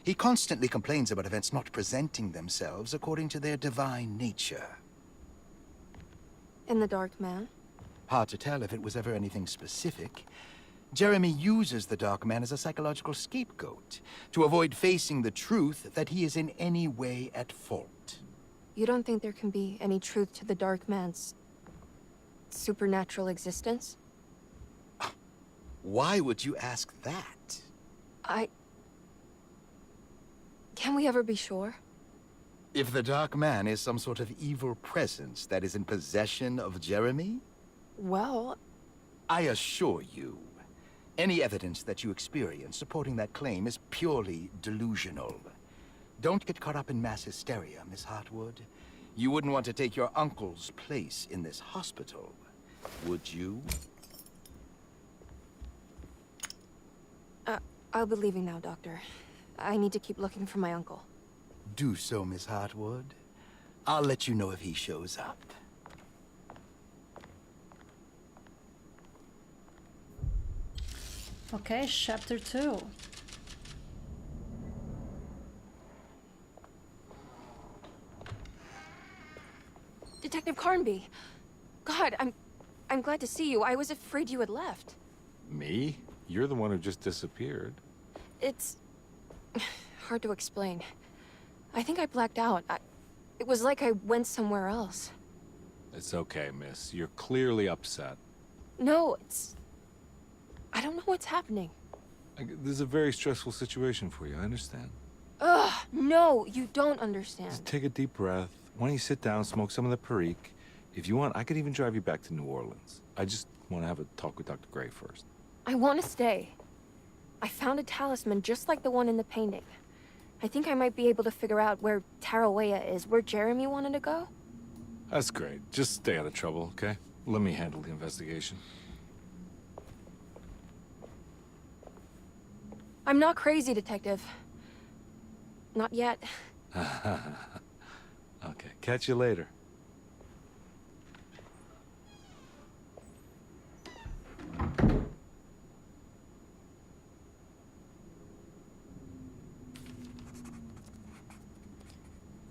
He constantly complains about events not presenting themselves according to their divine nature. And the Dark Man? Hard to tell if it was ever anything specific. Jeremy uses the Dark Man as a psychological scapegoat to avoid facing the truth that he is in any way at fault. You don't think there can be any truth to the Dark Man's supernatural existence? Why would you ask that? Can we ever be sure? If the Dark Man is some sort of evil presence that is in possession of Jeremy? Well... I assure you, any evidence that you experience supporting that claim is purely delusional. Don't get caught up in mass hysteria, Miss Hartwood. You wouldn't want to take your uncle's place in this hospital, would you? I'll be leaving now, Doctor. I need to keep looking for my uncle. Do so, Miss Hartwood. I'll let you know if he shows up. Okay, chapter 2. Detective Carnby. God, I'm glad to see you. I was afraid you had left. Me? You're the one who just disappeared. It's hard to explain. I think I blacked out. It was like I went somewhere else. It's okay, miss. You're clearly upset. No, I don't know what's happening. This is a very stressful situation for you, I understand. Ugh, no, you don't understand. Just take a deep breath. Why don't you sit down, smoke some of the Perique? If you want, I could even drive you back to New Orleans. I just want to have a talk with Dr. Gray first. I want to stay. I found a talisman just like the one in the painting. I think I might be able to figure out where Tarawea is, where Jeremy wanted to go. That's great. Just stay out of trouble, okay? Let me handle the investigation. I'm not crazy, Detective. Not yet. Okay, catch you later.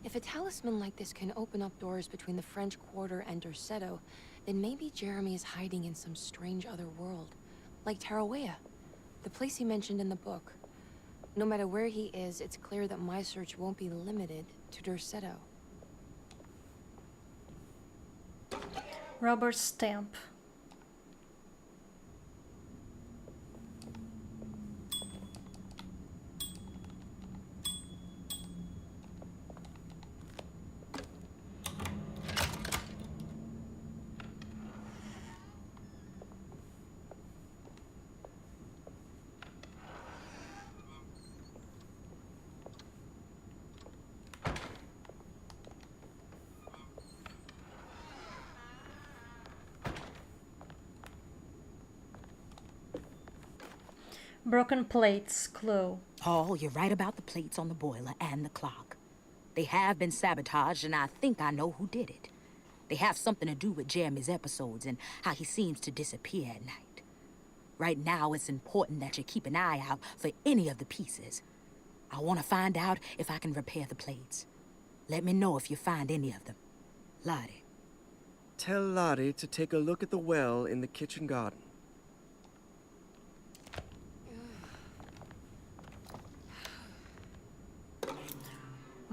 If a talisman like this can open up doors between the French Quarter and Derceto, then maybe Jeremy is hiding in some strange other world. Like Tarawea, the place he mentioned in the book. No matter where he is, it's clear that my search won't be limited to Derceto. Rubber stamp. Broken plates, clue. Paul, you're right about the plates on the boiler and the clock. They have been sabotaged, and I think I know who did it. They have something to do with Jeremy's episodes and how he seems to disappear at night. Right now, it's important that you keep an eye out for any of the pieces. I want to find out if I can repair the plates. Let me know if you find any of them. Lottie. Tell Lottie to take a look at the well in the kitchen garden.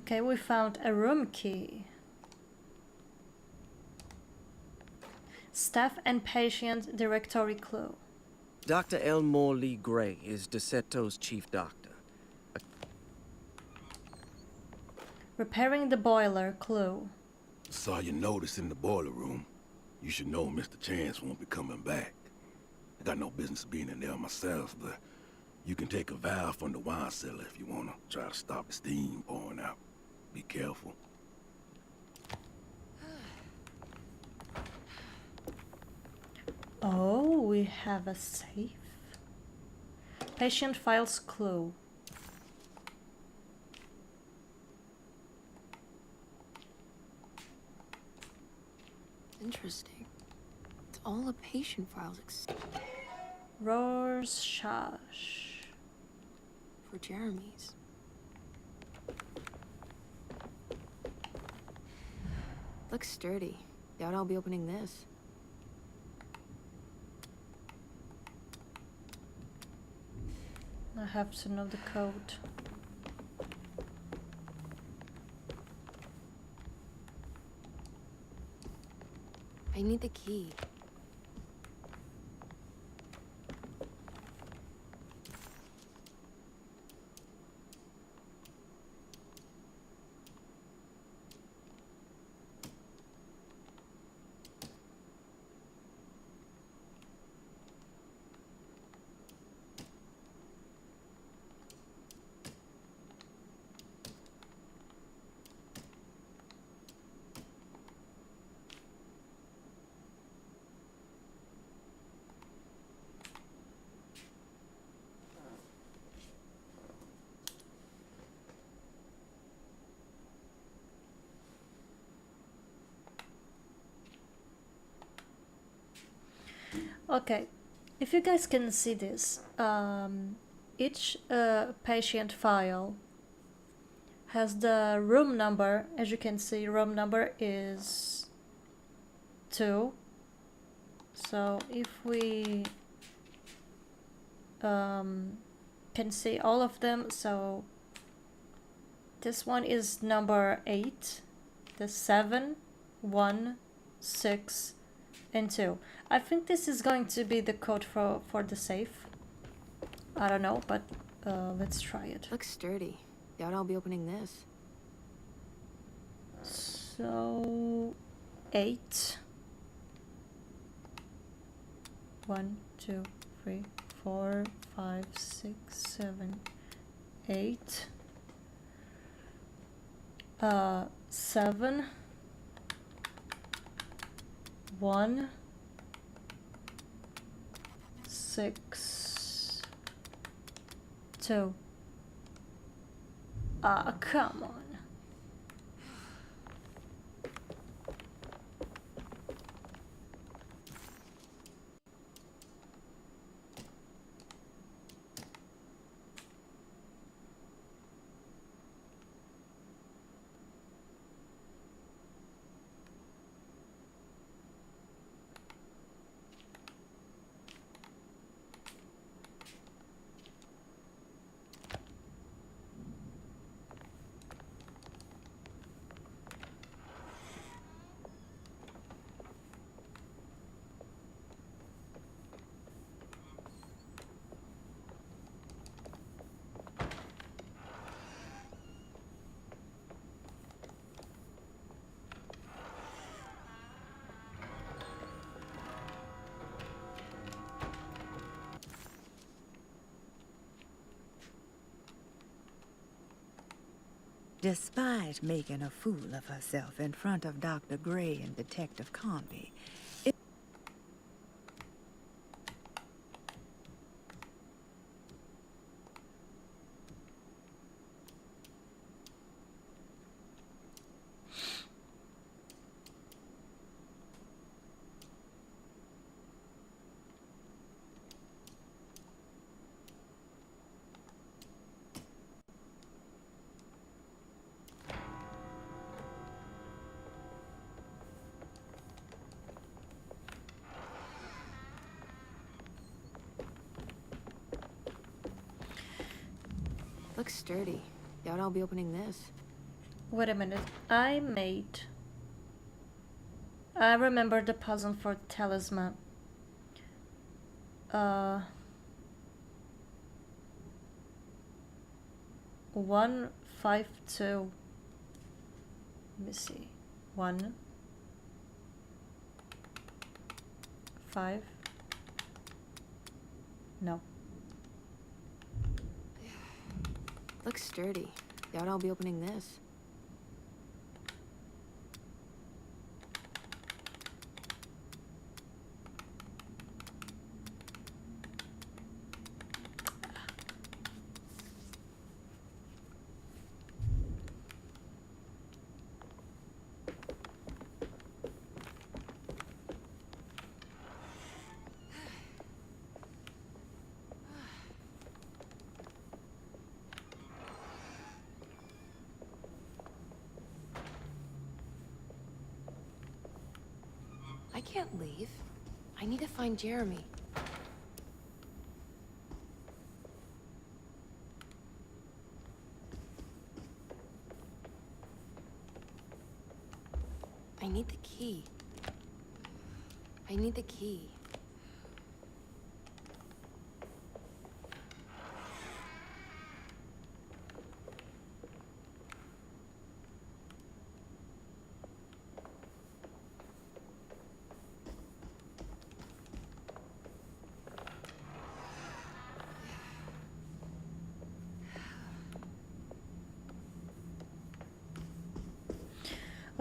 Okay, we found a room key. Staff and patient directory clue. Dr. Elmore Lee Gray is Deceto's chief doctor. Repairing the boiler, clue. Saw your notice in the boiler room. You should know Mr. Chance won't be coming back. I got no business being in there myself, but you can take a valve from the wine cellar if you want to try to stop the steam pouring out. Be careful. Oh, we have a safe. Patient files clue. Interesting. It's all a patient files Rorschach. for Jeremy's. Looks sturdy. Doubt I'll be opening this. I have to know the code. I need the key. Okay, If you guys can see this, each patient file has the room number. As you can see, room number is 2. So if we can see all of them, so this one is number 8, the 7, 1, 6, and 2. I think this is going to be the code for the safe. I don't know, but let's try it. Looks sturdy. Doubt I'll be opening this. So 8. 1, 2, 3, 4, 5, 6, 7, 8. 7, 1, 6, 2. Come on. Despite making a fool of herself in front of Dr. Gray and Detective Conby, Looks sturdy. Doubt I'll be opening this. Wait a minute. I remember the puzzle for talisman. 1, 5, 2. Let me see. 1, 5. No. Looks sturdy. Doubt I'll be opening this. I can't leave. I need to find Jeremy. I need the key. I need the key.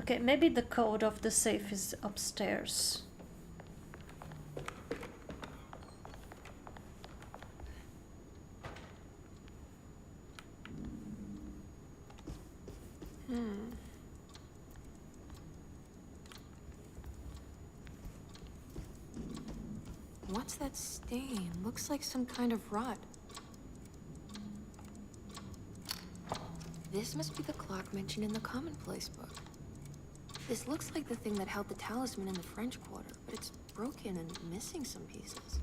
Okay, maybe the code of the safe is upstairs. What's that stain? Looks like some kind of rot. This must be the clock mentioned in the commonplace book. This looks like the thing that held the talisman in the French Quarter, but it's broken and missing some pieces.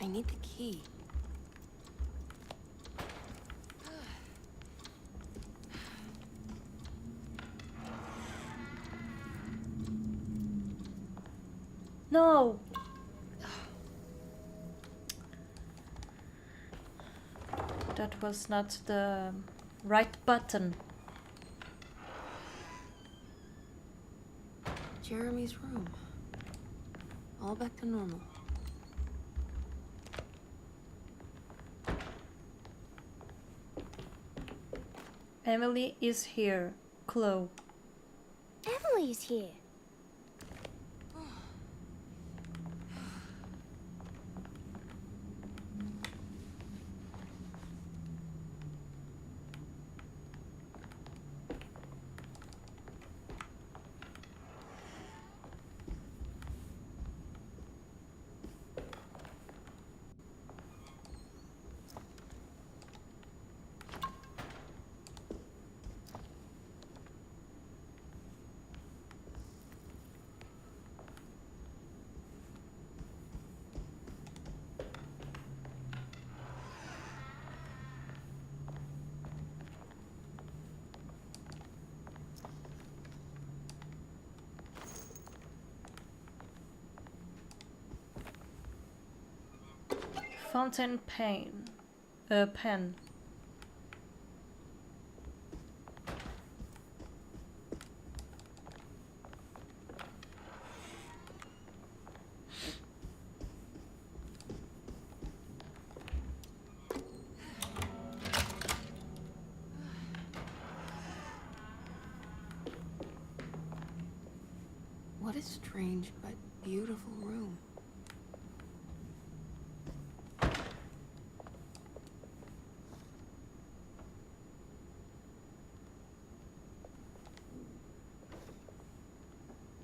I need the key. No! That was not the right button. Jeremy's room. All back to normal. Emily is here. Chloe. Emily is here. Fountain pen. Pen. What a strange but beautiful room.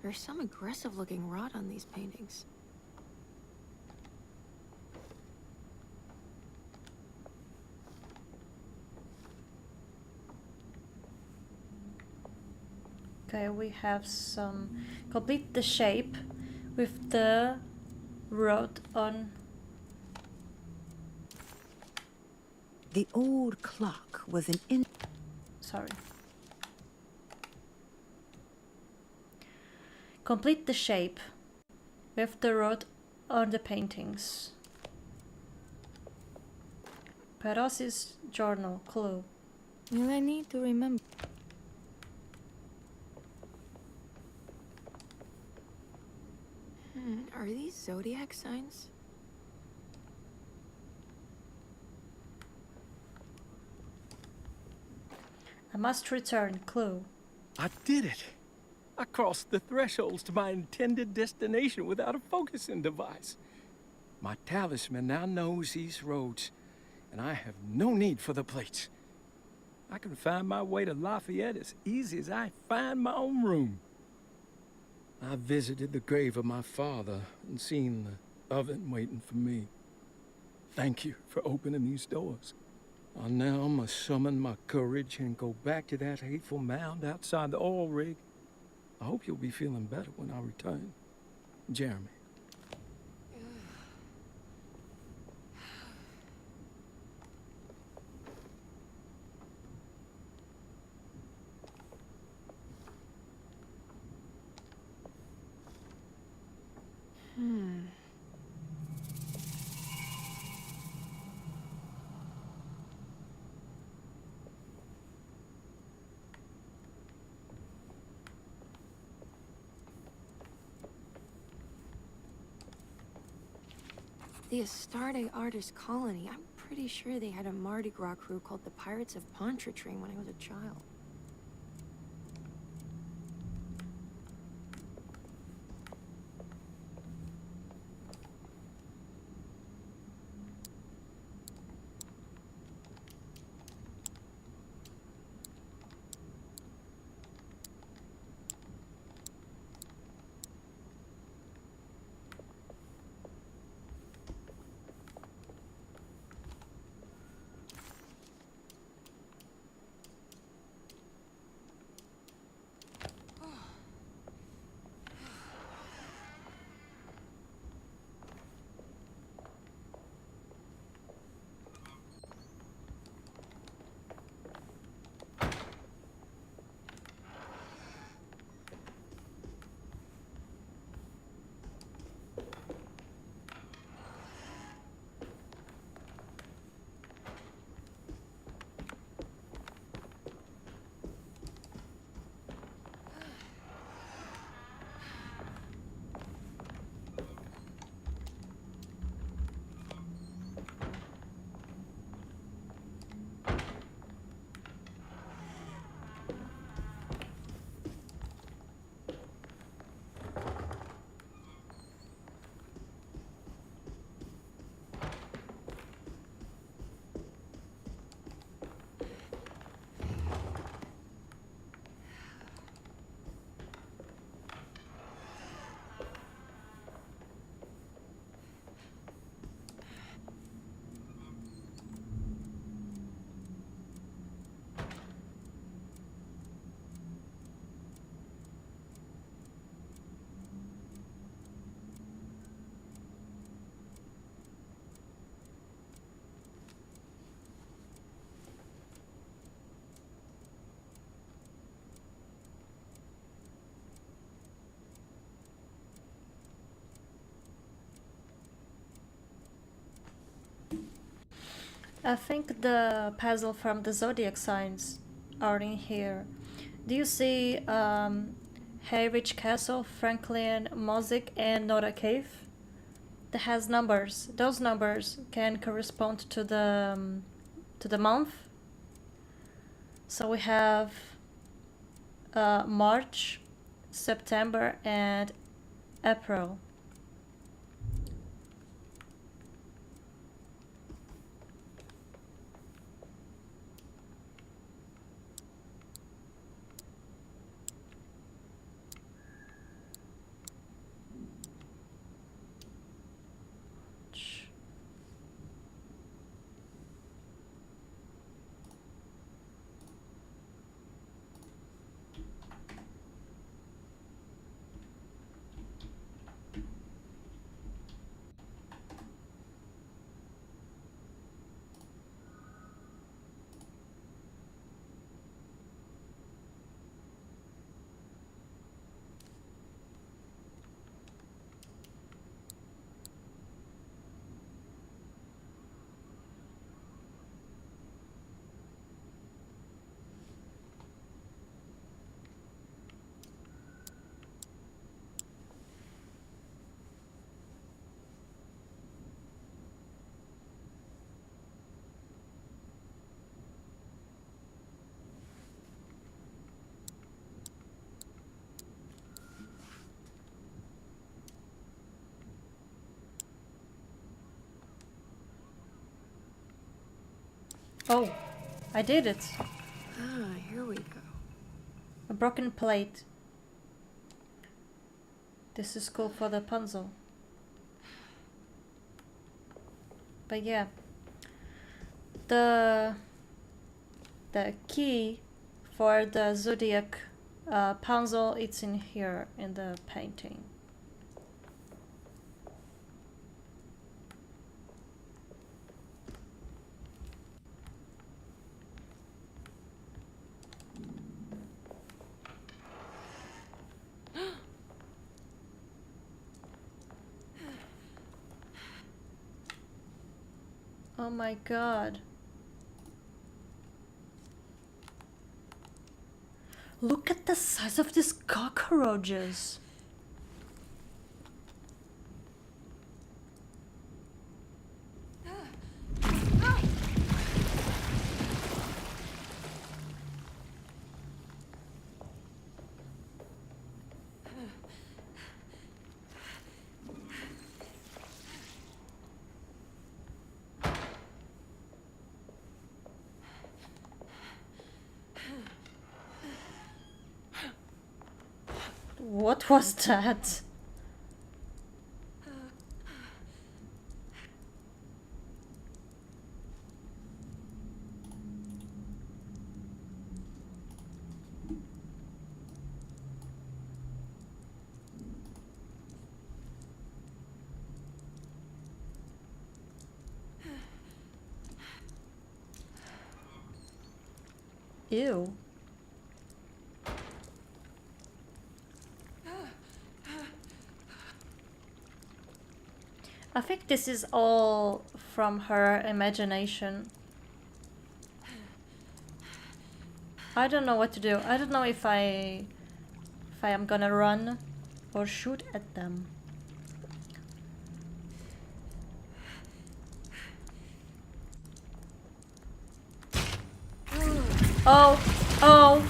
There's some aggressive-looking rot on these paintings. Okay, we have some... Complete the shape with the road on... The old clock was an Sorry. Complete the shape with the road on the paintings. Peros's journal, clue. Will I need to remember? Are these zodiac signs? I must return, clue. I did it! I crossed the thresholds to my intended destination without a focusing device. My talisman now knows these roads, and I have no need for the plates. I can find my way to Lafayette as easy as I find my own room. I visited the grave of my father and seen the oven waiting for me. Thank you for opening these doors. I now must summon my courage and go back to that hateful mound outside the oil rig. I hope you'll be feeling better when I return. Jeremy. The Astarte Artist Colony. I'm pretty sure they had a Mardi Gras crew called the Pirates of Pontchartrain when I was a child. I think the puzzle from the zodiac signs are in here. Do you see Hayridge Castle, Franklin, Mosaic, and Nora Cave? That has numbers. Those numbers can correspond to the month. So we have March, September, and April. Oh, I did it. Ah, here we go. A broken plate. This is cool for the puzzle. But yeah, the key for the zodiac puzzle, it's in here in the painting. Oh my god. Look at the size of these cockroaches. What was that? Ew. I think this is all from her imagination. I don't know what to do. I don't know if I am gonna run or shoot at them. Oh, oh.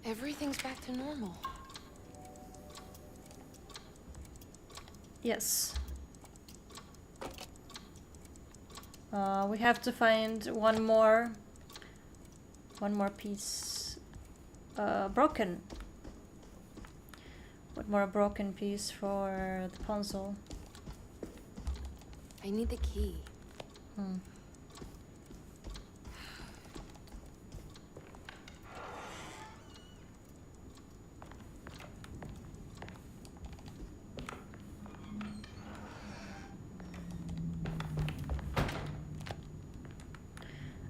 Everything's back to normal. Yes. We have to find one more piece broken. One more broken piece for the puzzle. I need the key.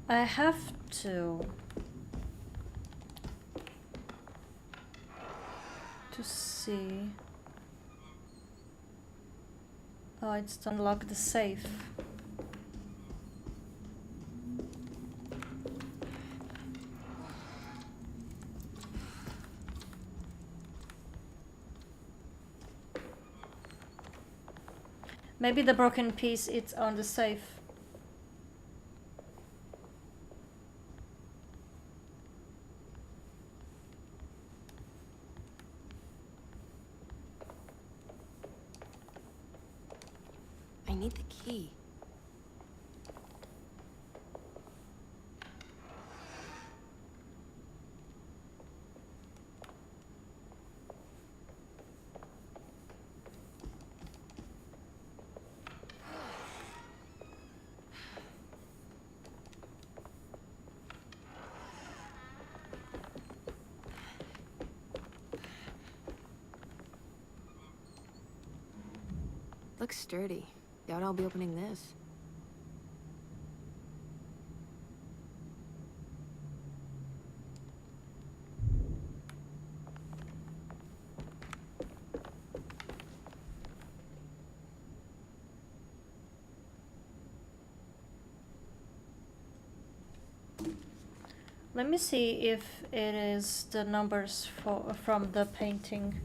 I have to see. Oh, it's to unlock the safe. Maybe the broken piece is on the safe. I need the key. Looks sturdy. Doubt I'll be opening this. Let me see if it is the numbers from the painting.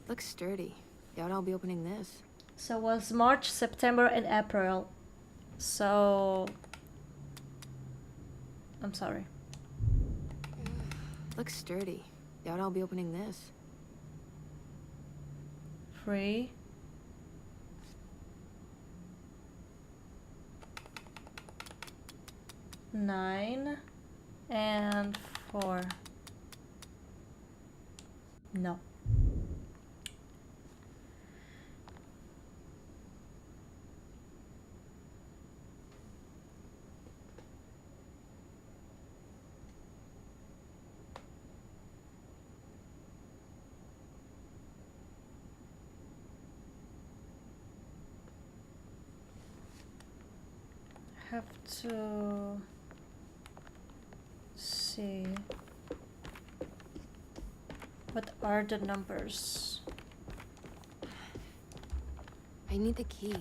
Looks sturdy. Doubt I'll be opening this. So it was March, September, and April. So I'm sorry. Looks sturdy. Doubt I'll be opening this. 3. 9 and 4. No. Have to see what are the numbers. I need the key.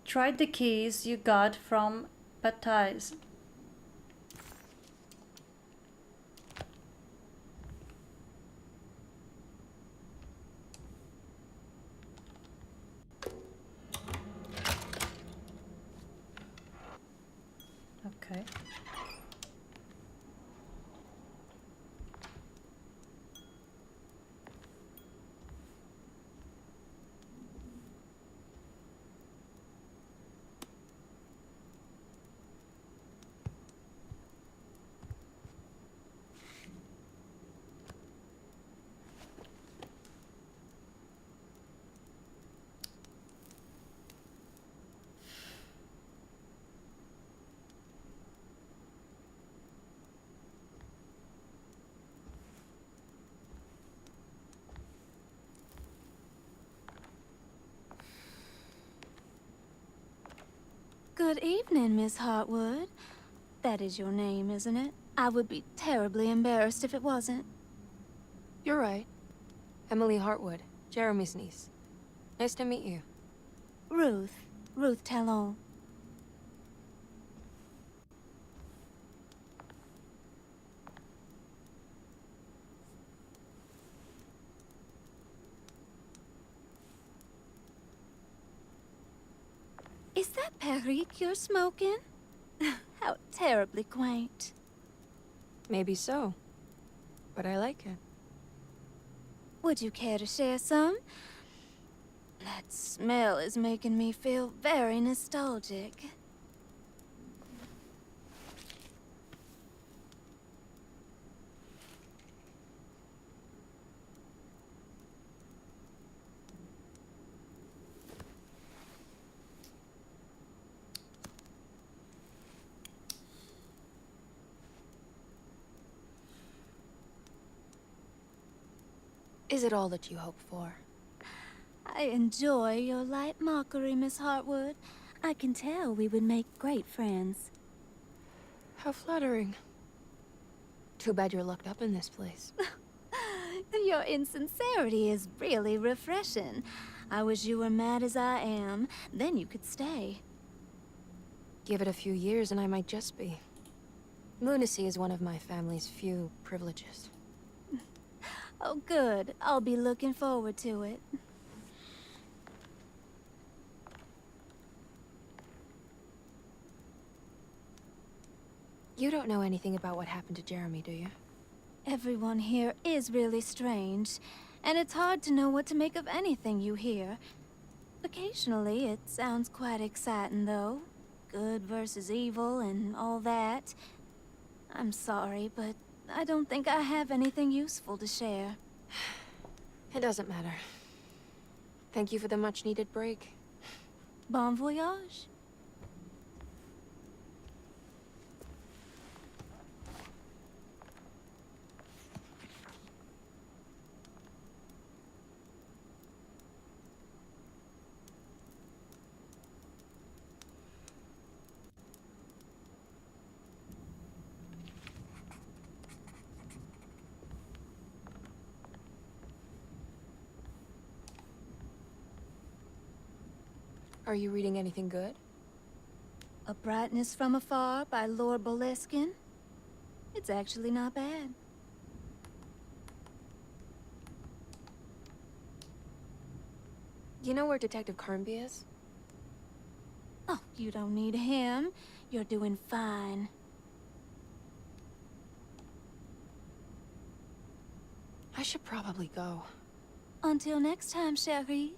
Try the keys you got from Baptize. Okay. Good evening, Miss Hartwood. That is your name, isn't it? I would be terribly embarrassed if it wasn't. You're right. Emily Hartwood, Jeremy's niece. Nice to meet you. Ruth Talon. Is that Perique you're smoking? How terribly quaint. Maybe so, but I like it. Would you care to share some? That smell is making me feel very nostalgic. Is it all that you hope for? I enjoy your light mockery, Miss Hartwood. I can tell we would make great friends. How flattering. Too bad you're locked up in this place. Your insincerity is really refreshing. I wish you were mad as I am. Then you could stay. Give it a few years and I might just be. Lunacy is one of my family's few privileges. Oh, good. I'll be looking forward to it. You don't know anything about what happened to Jeremy, do you? Everyone here is really strange, and it's hard to know what to make of anything you hear. Occasionally, it sounds quite exciting, though. Good versus evil and all that. I'm sorry, but I don't think I have anything useful to share. It doesn't matter. Thank you for the much-needed break. Bon voyage. Are you reading anything good? A Brightness from Afar by Lord Boleskine. It's actually not bad. You know where Detective Carnby is? Oh, you don't need him. You're doing fine. I should probably go. Until next time, chérie.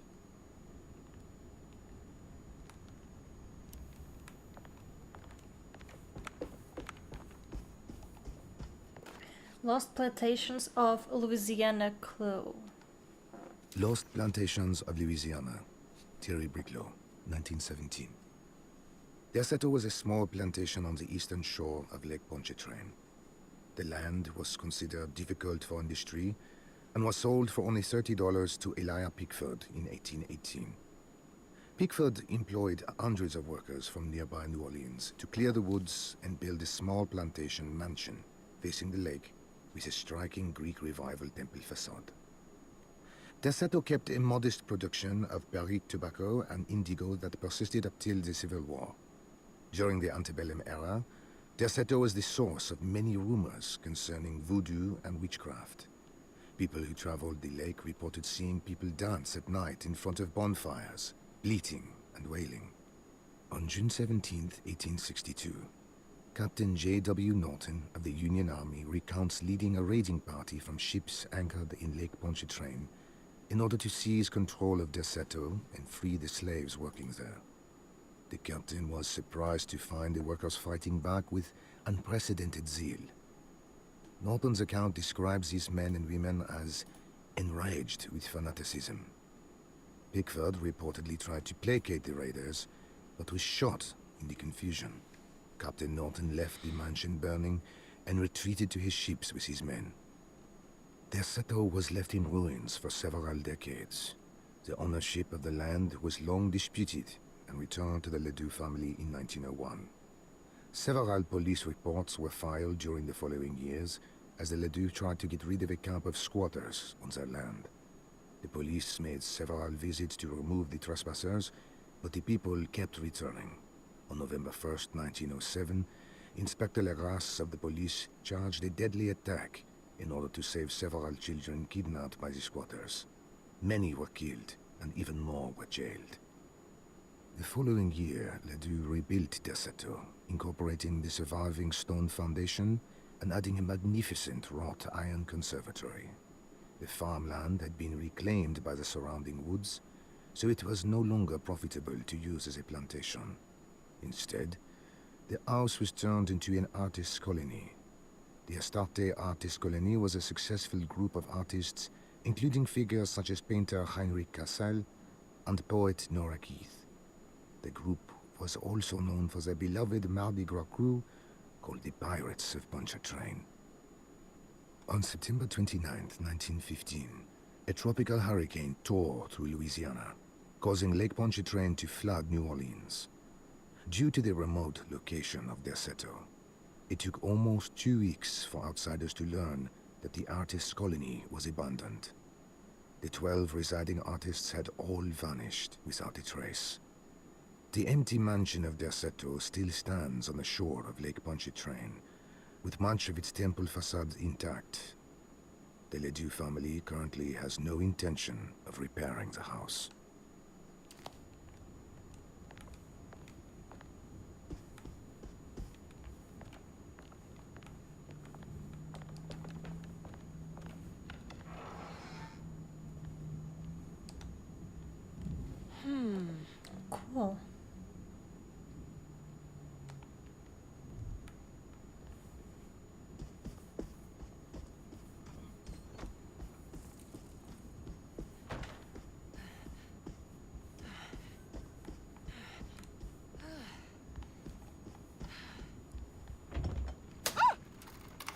Lost Plantations of Louisiana Clue. Lost Plantations of Louisiana, Thierry Briclot, 1917. Derceto was a small plantation on the eastern shore of Lake Pontchartrain. The land was considered difficult for industry and was sold for only $30 to Elijah Pickford in 1818. Pickford employed hundreds of workers from nearby New Orleans to clear the woods and build a small plantation mansion facing the lake with a striking Greek Revival temple facade. Derceto kept a modest production of Perique tobacco and indigo that persisted up till the Civil War. During the antebellum era, Derceto was the source of many rumors concerning voodoo and witchcraft. People who traveled the lake reported seeing people dance at night in front of bonfires, bleating and wailing. On June 17, 1862, Captain J.W. Norton of the Union Army recounts leading a raiding party from ships anchored in Lake Pontchartrain in order to seize control of Derceto and free the slaves working there. The captain was surprised to find the workers fighting back with unprecedented zeal. Norton's account describes these men and women as enraged with fanaticism. Pickford reportedly tried to placate the raiders, but was shot in the confusion. Captain Norton left the mansion burning and retreated to his ships with his men. Derceto was left in ruins for several decades. The ownership of the land was long disputed and returned to the Ledoux family in 1901. Several police reports were filed during the following years as the Ledoux tried to get rid of a camp of squatters on their land. The police made several visits to remove the trespassers, but the people kept returning. On November 1st, 1907, Inspector Legras of the police charged a deadly attack in order to save several children kidnapped by the squatters. Many were killed, and even more were jailed. The following year, Ledoux rebuilt Derceto, incorporating the surviving stone foundation and adding a magnificent wrought iron conservatory. The farmland had been reclaimed by the surrounding woods, so it was no longer profitable to use as a plantation. Instead, the house was turned into an artist's colony. The Astarte Artist Colony was a successful group of artists, including figures such as painter Heinrich Cassel and poet Nora Keith. The group was also known for their beloved Mardi Gras crew, called the Pirates of Pontchartrain. On September 29, 1915, a tropical hurricane tore through Louisiana, causing Lake Pontchartrain to flood New Orleans. Due to the remote location of Derceto, it took almost 2 weeks for outsiders to learn that the artist's colony was abandoned. The 12 residing artists had all vanished without a trace. The empty mansion of Derceto still stands on the shore of Lake Pontchartrain, with much of its temple facade intact. The Ledoux family currently has no intention of repairing the house. Cool.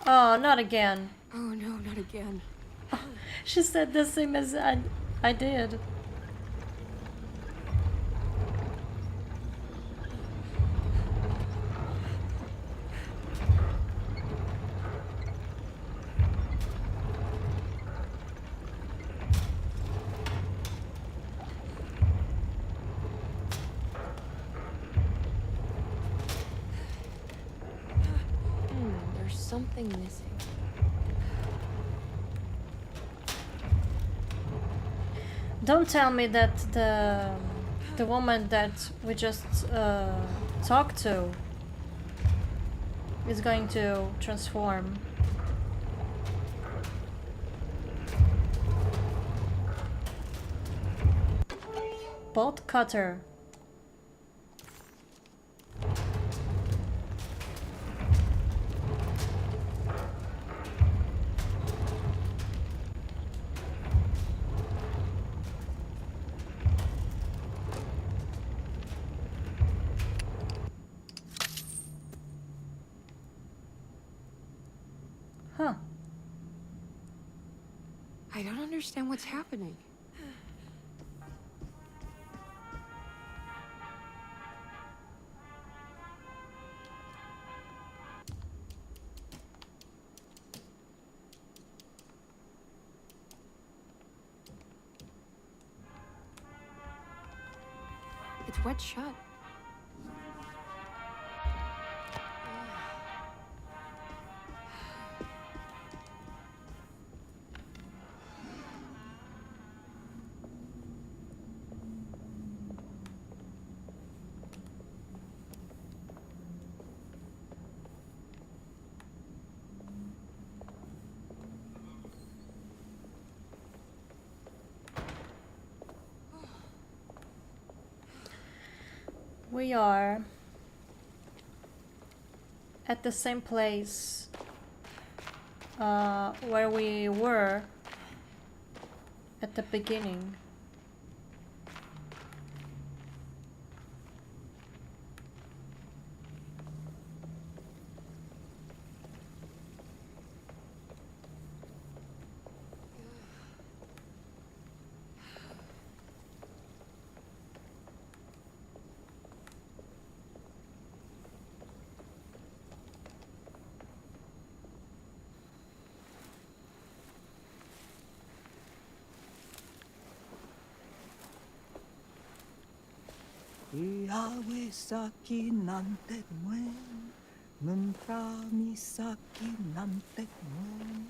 Oh, not again. Oh no, not again. She said the same as I did. There's something missing. Don't tell me that the woman that we just talked to is going to transform. Bolt cutter. Huh. I don't understand what's happening. It's wet shut. We are at the same place where we were at the beginning. Iawe saki nante mwen, Mumprami saki nante mwen,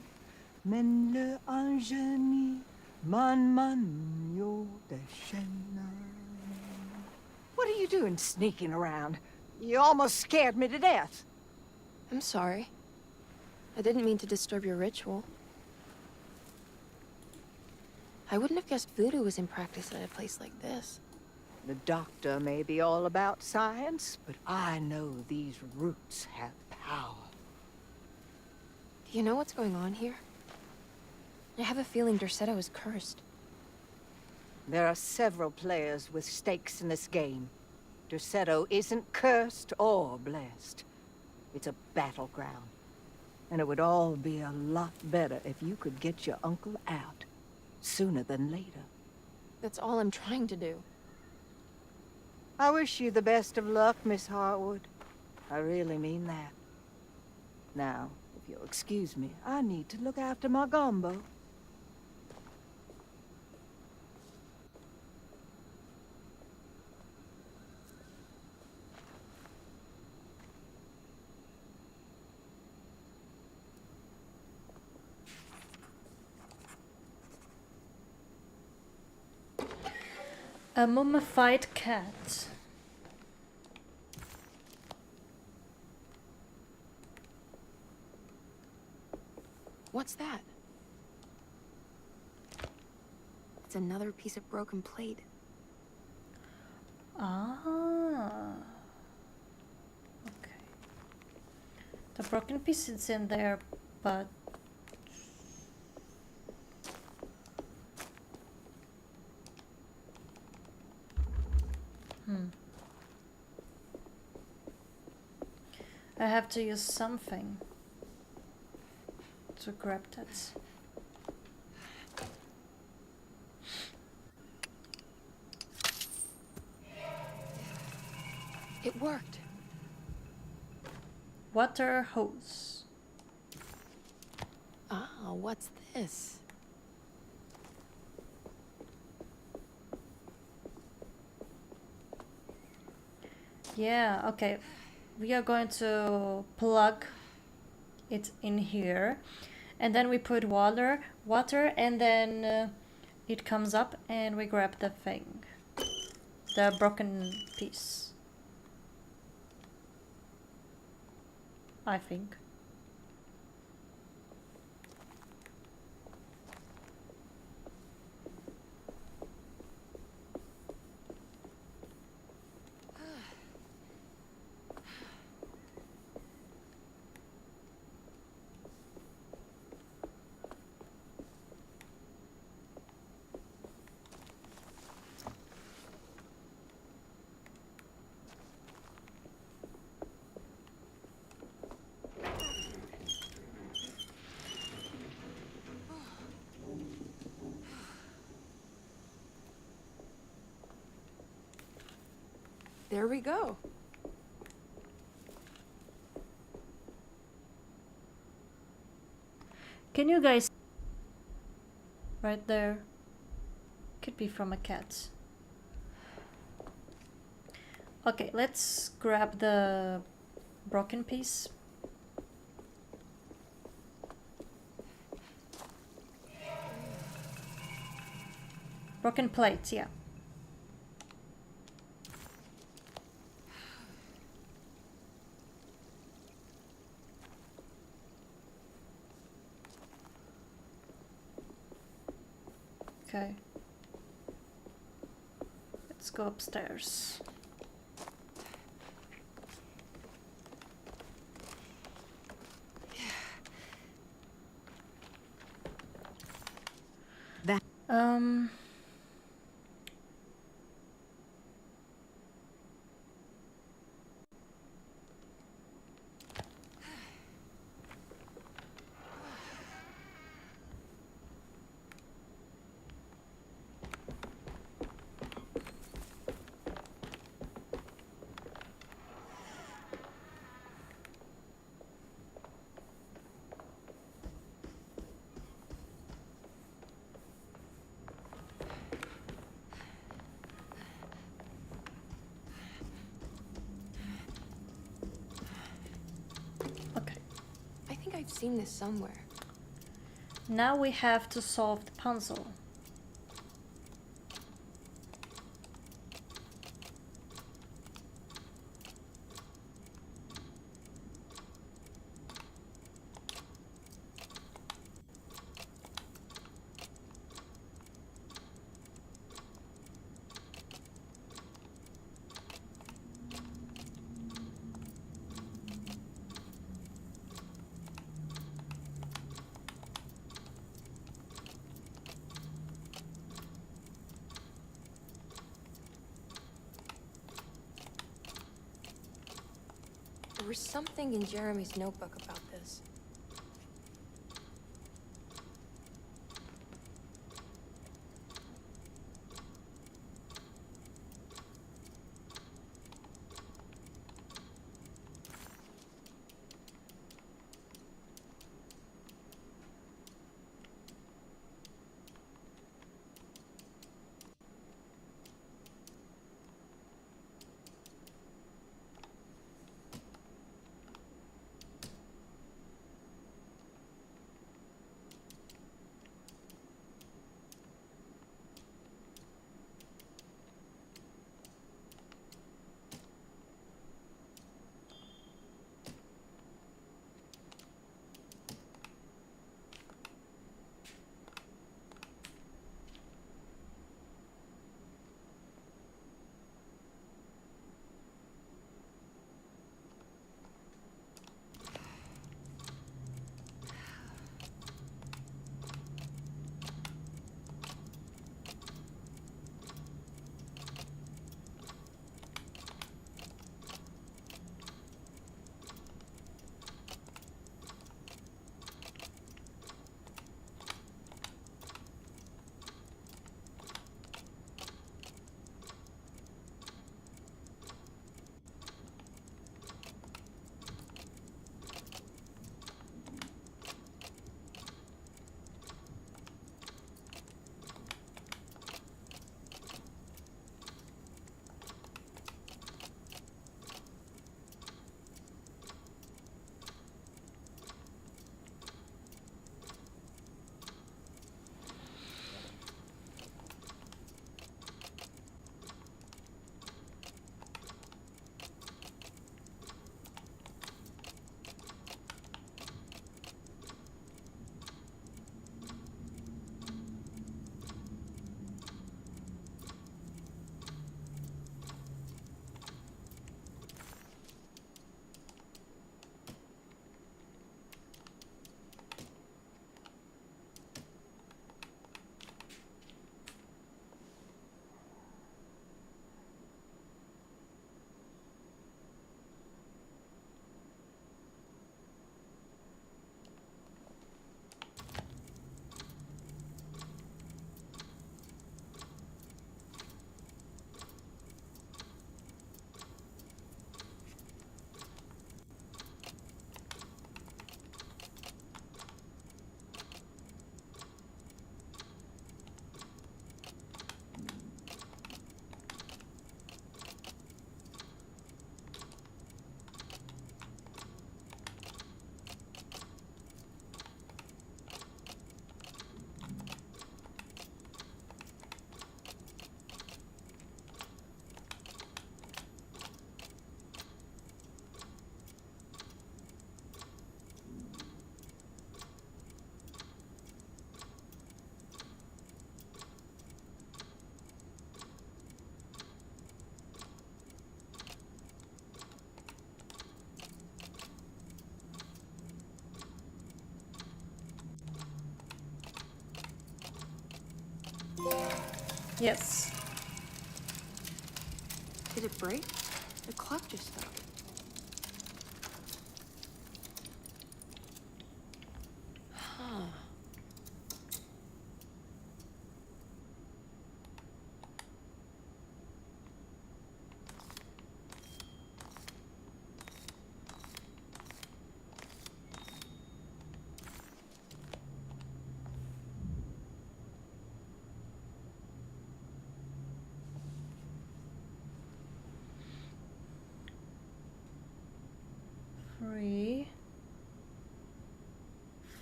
Men le anjeni man yo deshena. What are you doing sneaking around? You almost scared me to death. I'm sorry. I didn't mean to disturb your ritual. I wouldn't have guessed voodoo was in practice at a place like this. The doctor may be all about science, but I know these roots have power. Do you know what's going on here? I have a feeling Derceto is cursed. There are several players with stakes in this game. Derceto isn't cursed or blessed. It's a battleground. And it would all be a lot better if you could get your uncle out sooner than later. That's all I'm trying to do. I wish you the best of luck, Miss Harwood. I really mean that. Now, if you'll excuse me, I need to look after my gumbo. A mummified cat. What's that? It's another piece of broken plate. Ah. Okay. The broken piece is in there, but... I have to use something to grab that. It worked. Water hose. Ah, what's this? Yeah, okay. We are going to plug it in here, and then we put water, and then it comes up and we grab the thing, the broken piece, I think. There we go. Can you guys... Right there. Could be from a cat. Okay, let's grab the broken piece. Broken plate, yeah. Okay. Let's go upstairs. That seen this somewhere. Now we have to solve the puzzle. There was something in Jeremy's notebook about this. Yes. Did it break? The clock just stopped. Huh. Free.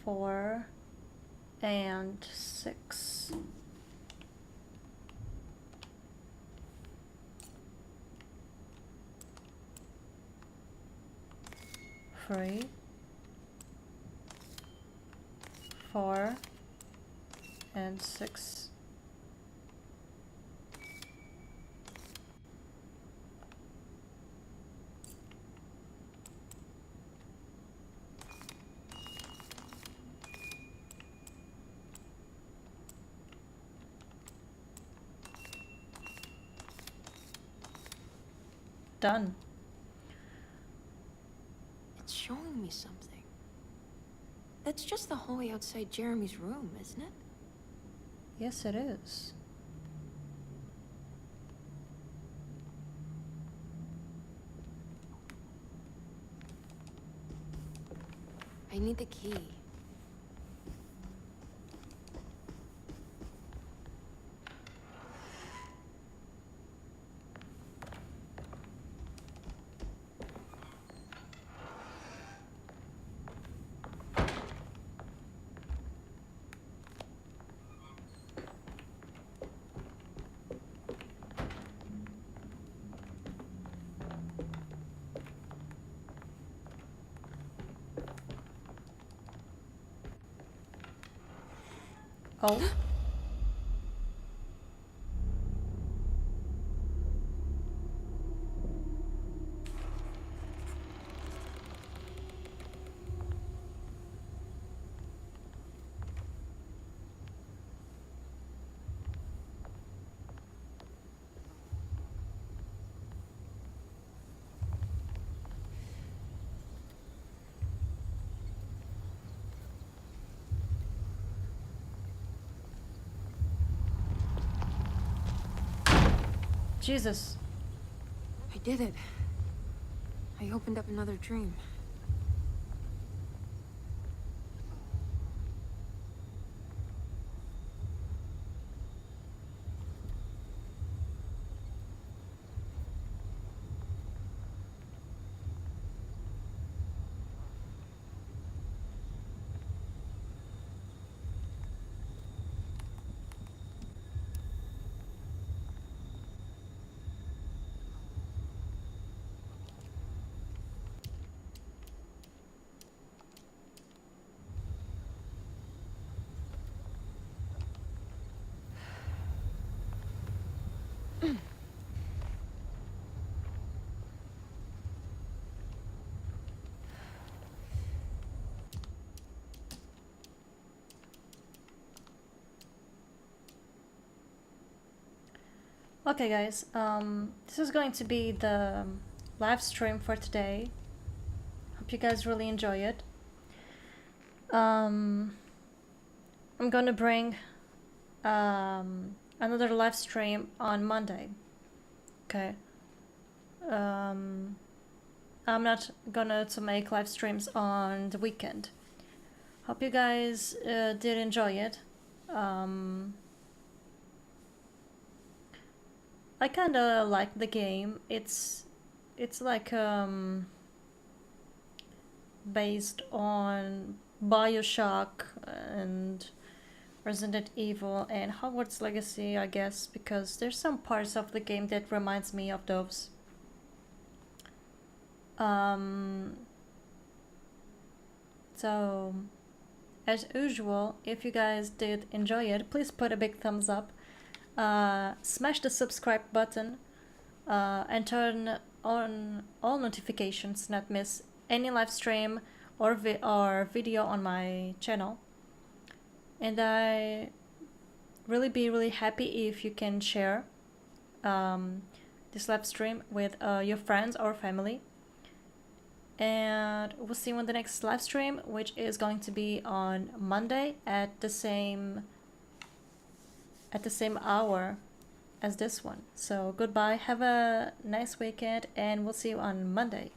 4 and 6. Three, 4 and 6. Done. It's showing me something. That's just the hallway outside Jeremy's room, isn't it? Yes, it is. I need the key. Oh. Jesus. I did it. I opened up another dream. Okay guys, this is going to be the live stream for today. Hope you guys really enjoy it. I'm gonna bring another live stream on Monday. Okay. I'm not gonna make live streams on the weekend. Hope you guys did enjoy it. I kinda like the game. It's like based on BioShock and Resident Evil and Hogwarts Legacy, I guess, because there's some parts of the game that reminds me of those. So as usual, if you guys did enjoy it, please put a big thumbs up. Smash the subscribe button and turn on all notifications to not miss any live stream or video on my channel. And I be really happy if you can share this live stream with your friends or family. And we'll see you on the next live stream, which is going to be on Monday at the same hour as this one. So goodbye, have a nice weekend, and we'll see you on Monday.